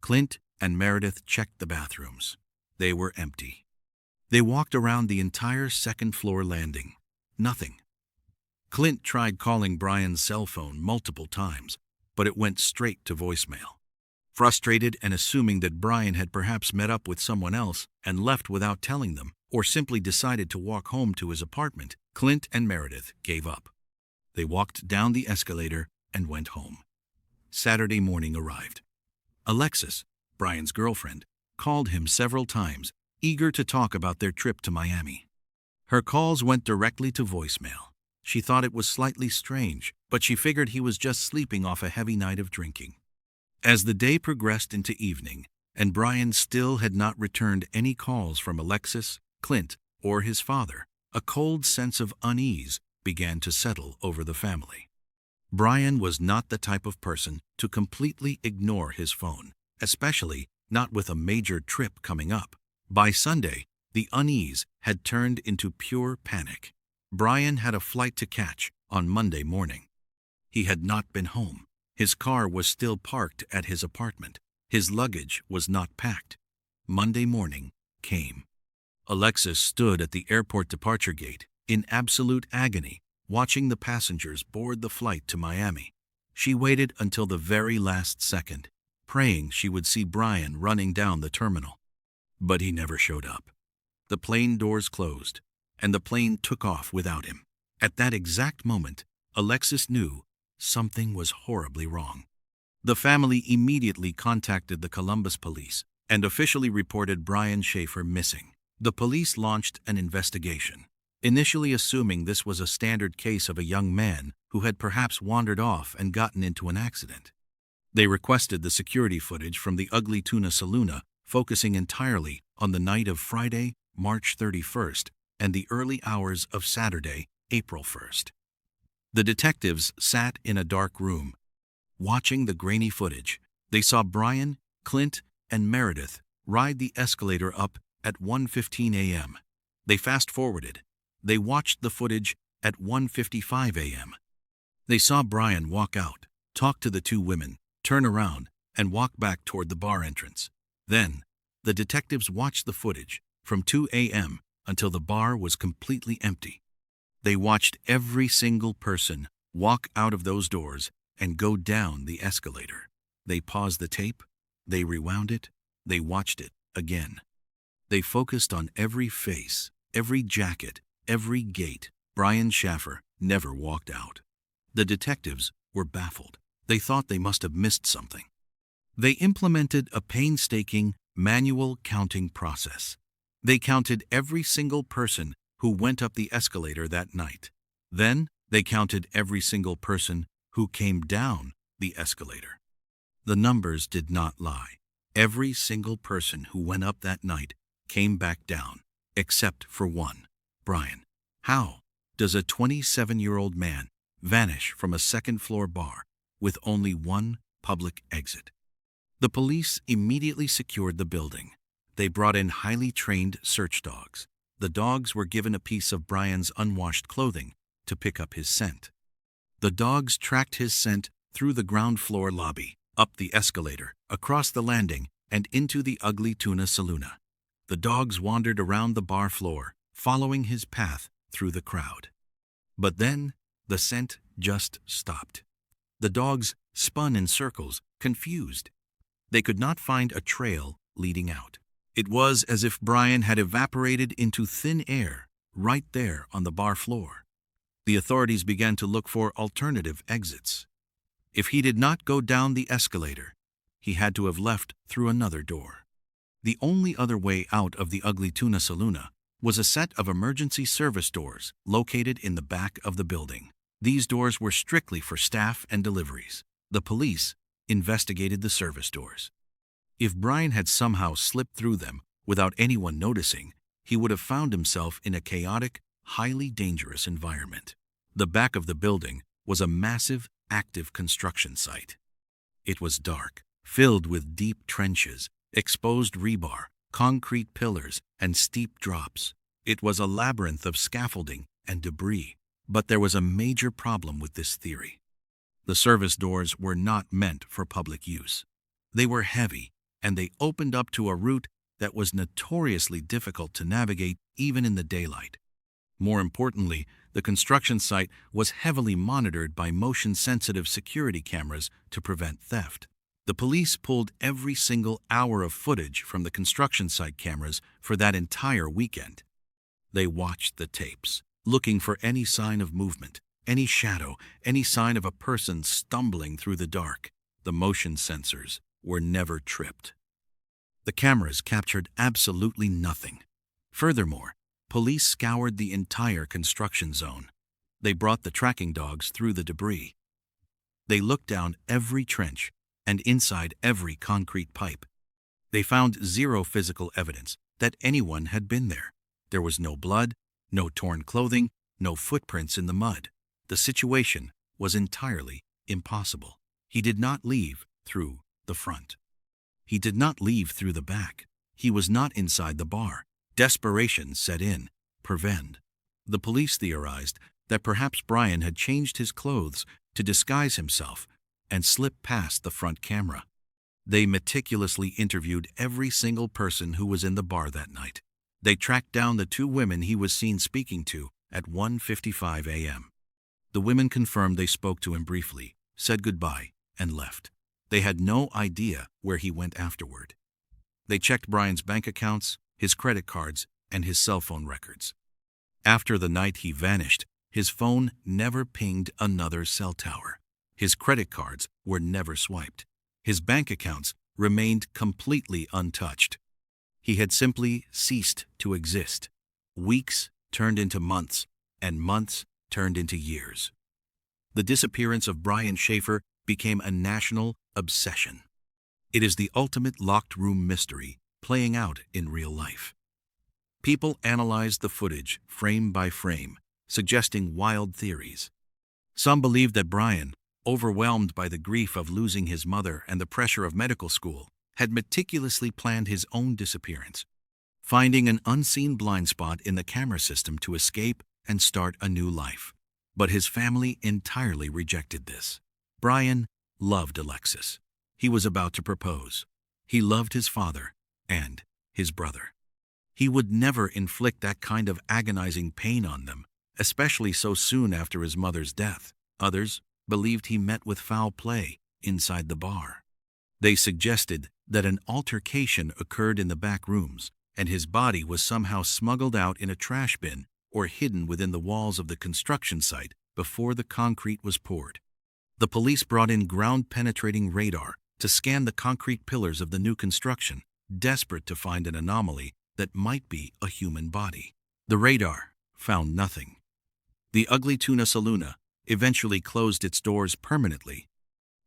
Clint and Meredith checked the bathrooms. They were empty. They walked around the entire second-floor landing. Nothing. Clint tried calling Brian's cell phone multiple times, but it went straight to voicemail. Frustrated and assuming that Brian had perhaps met up with someone else and left without telling them, or simply decided to walk home to his apartment, Clint and Meredith gave up. They walked down the escalator and went home. Saturday morning arrived. Alexis, Brian's girlfriend, called him several times, eager to talk about their trip to Miami. Her calls went directly to voicemail. She thought it was slightly strange, but she figured he was just sleeping off a heavy night of drinking. As the day progressed into evening, and Brian still had not returned any calls from Alexis, Clint, or his father, a cold sense of unease began to settle over the family. Brian was not the type of person to completely ignore his phone, especially not with a major trip coming up. By Sunday, the unease had turned into pure panic. Brian had a flight to catch on Monday morning. He had not been home. His car was still parked at his apartment. His luggage was not packed. Monday morning came. Alexis stood at the airport departure gate in absolute agony, watching the passengers board the flight to Miami. She waited until the very last second, praying she would see Brian running down the terminal. But he never showed up. The plane doors closed, and the plane took off without him. At that exact moment, Alexis knew something was horribly wrong. The family immediately contacted the Columbus police and officially reported Brian Schaefer missing. The police launched an investigation, initially assuming this was a standard case of a young man who had perhaps wandered off and gotten into an accident. They requested the security footage from the Ugly Tuna Saloon, focusing entirely on the night of Friday, March 31st, and the early hours of Saturday, April 1st. The detectives sat in a dark room. Watching the grainy footage, they saw Brian, Clint, and Meredith ride the escalator up at 1:15 a.m. They fast-forwarded. They watched the footage at 1:55 a.m. They saw Brian walk out, talk to the two women, turn around, and walk back toward the bar entrance. Then, the detectives watched the footage from 2 a.m. until the bar was completely empty. They watched every single person walk out of those doors and go down the escalator. They paused the tape, they rewound it, they watched it again. They focused on every face, every jacket, every gate. Brian Schaefer never walked out. The detectives were baffled. They thought they must have missed something. They implemented a painstaking manual counting process. They counted every single person who went up the escalator that night. Then they counted every single person who came down the escalator. The numbers did not lie. Every single person who went up that night came back down, except for one, Brian. How does a 27-year-old man vanish from a second-floor bar with only one public exit? The police immediately secured the building. They brought in highly trained search dogs. The dogs were given a piece of Brian's unwashed clothing to pick up his scent. The dogs tracked his scent through the ground floor lobby, up the escalator, across the landing, and into the Ugly Tuna Saloon. The dogs wandered around the bar floor, following his path through the crowd. But then, the scent just stopped. The dogs spun in circles, confused. They could not find a trail leading out. It was as if Brian had evaporated into thin air right there on the bar floor. The authorities began to look for alternative exits. If he did not go down the escalator, he had to have left through another door. The only other way out of the Ugly Tuna Saloon was a set of emergency service doors located in the back of the building. These doors were strictly for staff and deliveries. The police investigated the service doors. If Brian had somehow slipped through them without anyone noticing, he would have found himself in a chaotic, highly dangerous environment. The back of the building was a massive, active construction site. It was dark, filled with deep trenches, exposed rebar, concrete pillars, and steep drops. It was a labyrinth of scaffolding and debris. But there was a major problem with this theory. The service doors were not meant for public use. They were heavy, and they opened up to a route that was notoriously difficult to navigate even in the daylight. More importantly, the construction site was heavily monitored by motion-sensitive security cameras to prevent theft. The police pulled every single hour of footage from the construction site cameras for that entire weekend. They watched the tapes, looking for any sign of movement, any shadow, any sign of a person stumbling through the dark. The motion sensors were never tripped. The cameras captured absolutely nothing. Furthermore, police scoured the entire construction zone. They brought the tracking dogs through the debris. They looked down every trench and inside every concrete pipe. They found zero physical evidence that anyone had been there. There was no blood, no torn clothing, no footprints in the mud. The situation was entirely impossible. He did not leave through the front. He did not leave through the back. He was not inside the bar. Desperation set in. Prevent. The police theorized that perhaps Brian had changed his clothes to disguise himself and slipped past the front camera. They meticulously interviewed every single person who was in the bar that night. They tracked down the two women he was seen speaking to at 1:55 a.m. The women confirmed they spoke to him briefly, said goodbye, and left. They had no idea where he went afterward. They checked Brian's bank accounts, his credit cards, and his cell phone records. After the night he vanished, his phone never pinged another cell tower. His credit cards were never swiped. His bank accounts remained completely untouched. He had simply ceased to exist. Weeks turned into months, and months turned into years. The disappearance of Brian Schaefer became a national obsession. It is the ultimate locked room mystery playing out in real life. People analyzed the footage frame by frame, suggesting wild theories. Some believed that Brian, overwhelmed by the grief of losing his mother and the pressure of medical school, had meticulously planned his own disappearance, finding an unseen blind spot in the camera system to escape and start a new life. But his family entirely rejected this. Brian loved Alexis. He was about to propose. He loved his father and his brother. He would never inflict that kind of agonizing pain on them, especially so soon after his mother's death. Others believed he met with foul play inside the bar. They suggested that an altercation occurred in the back rooms, and his body was somehow smuggled out in a trash bin or hidden within the walls of the construction site before the concrete was poured. The police brought in ground-penetrating radar to scan the concrete pillars of the new construction, desperate to find an anomaly that might be a human body. The radar found nothing. The ugly Tuna Saloon eventually closed its doors permanently,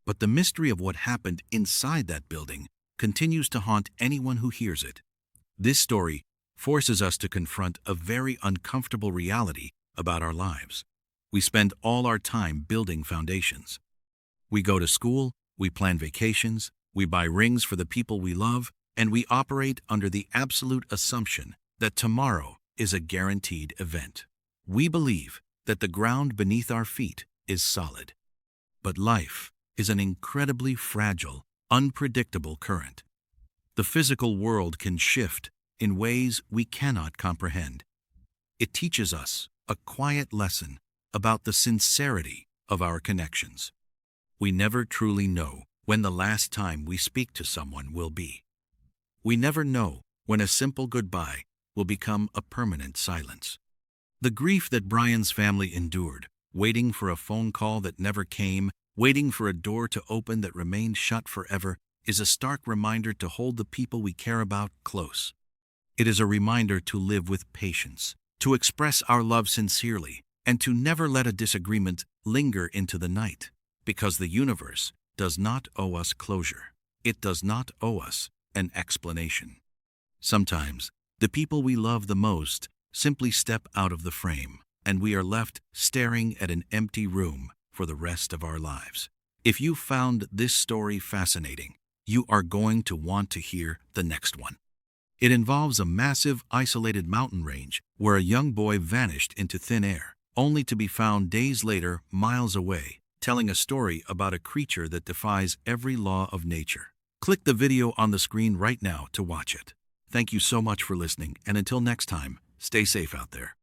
but the mystery of what happened inside that building continues to haunt anyone who hears it. This story forces us to confront a very uncomfortable reality about our lives. We spend all our time building foundations. We go to school, we plan vacations, we buy rings for the people we love, and we operate under the absolute assumption that tomorrow is a guaranteed event. We believe that the ground beneath our feet is solid. But life is an incredibly fragile, unpredictable current. The physical world can shift in ways we cannot comprehend. It teaches us a quiet lesson about the sincerity of our connections. We never truly know when the last time we speak to someone will be. We never know when a simple goodbye will become a permanent silence. The grief that Brian's family endured, waiting for a phone call that never came, waiting for a door to open that remained shut forever, is a stark reminder to hold the people we care about close. It is a reminder to live with patience, to express our love sincerely, and to never let a disagreement linger into the night, because the universe does not owe us closure. It does not owe us an explanation. Sometimes, the people we love the most simply step out of the frame, and we are left staring at an empty room for the rest of our lives. If you found this story fascinating, you are going to want to hear the next one. It involves a massive, isolated mountain range where a young boy vanished into thin air, only to be found days later miles away, telling a story about a creature that defies every law of nature. Click the video on the screen right now to watch it. Thank you so much for listening, and until next time, stay safe out there.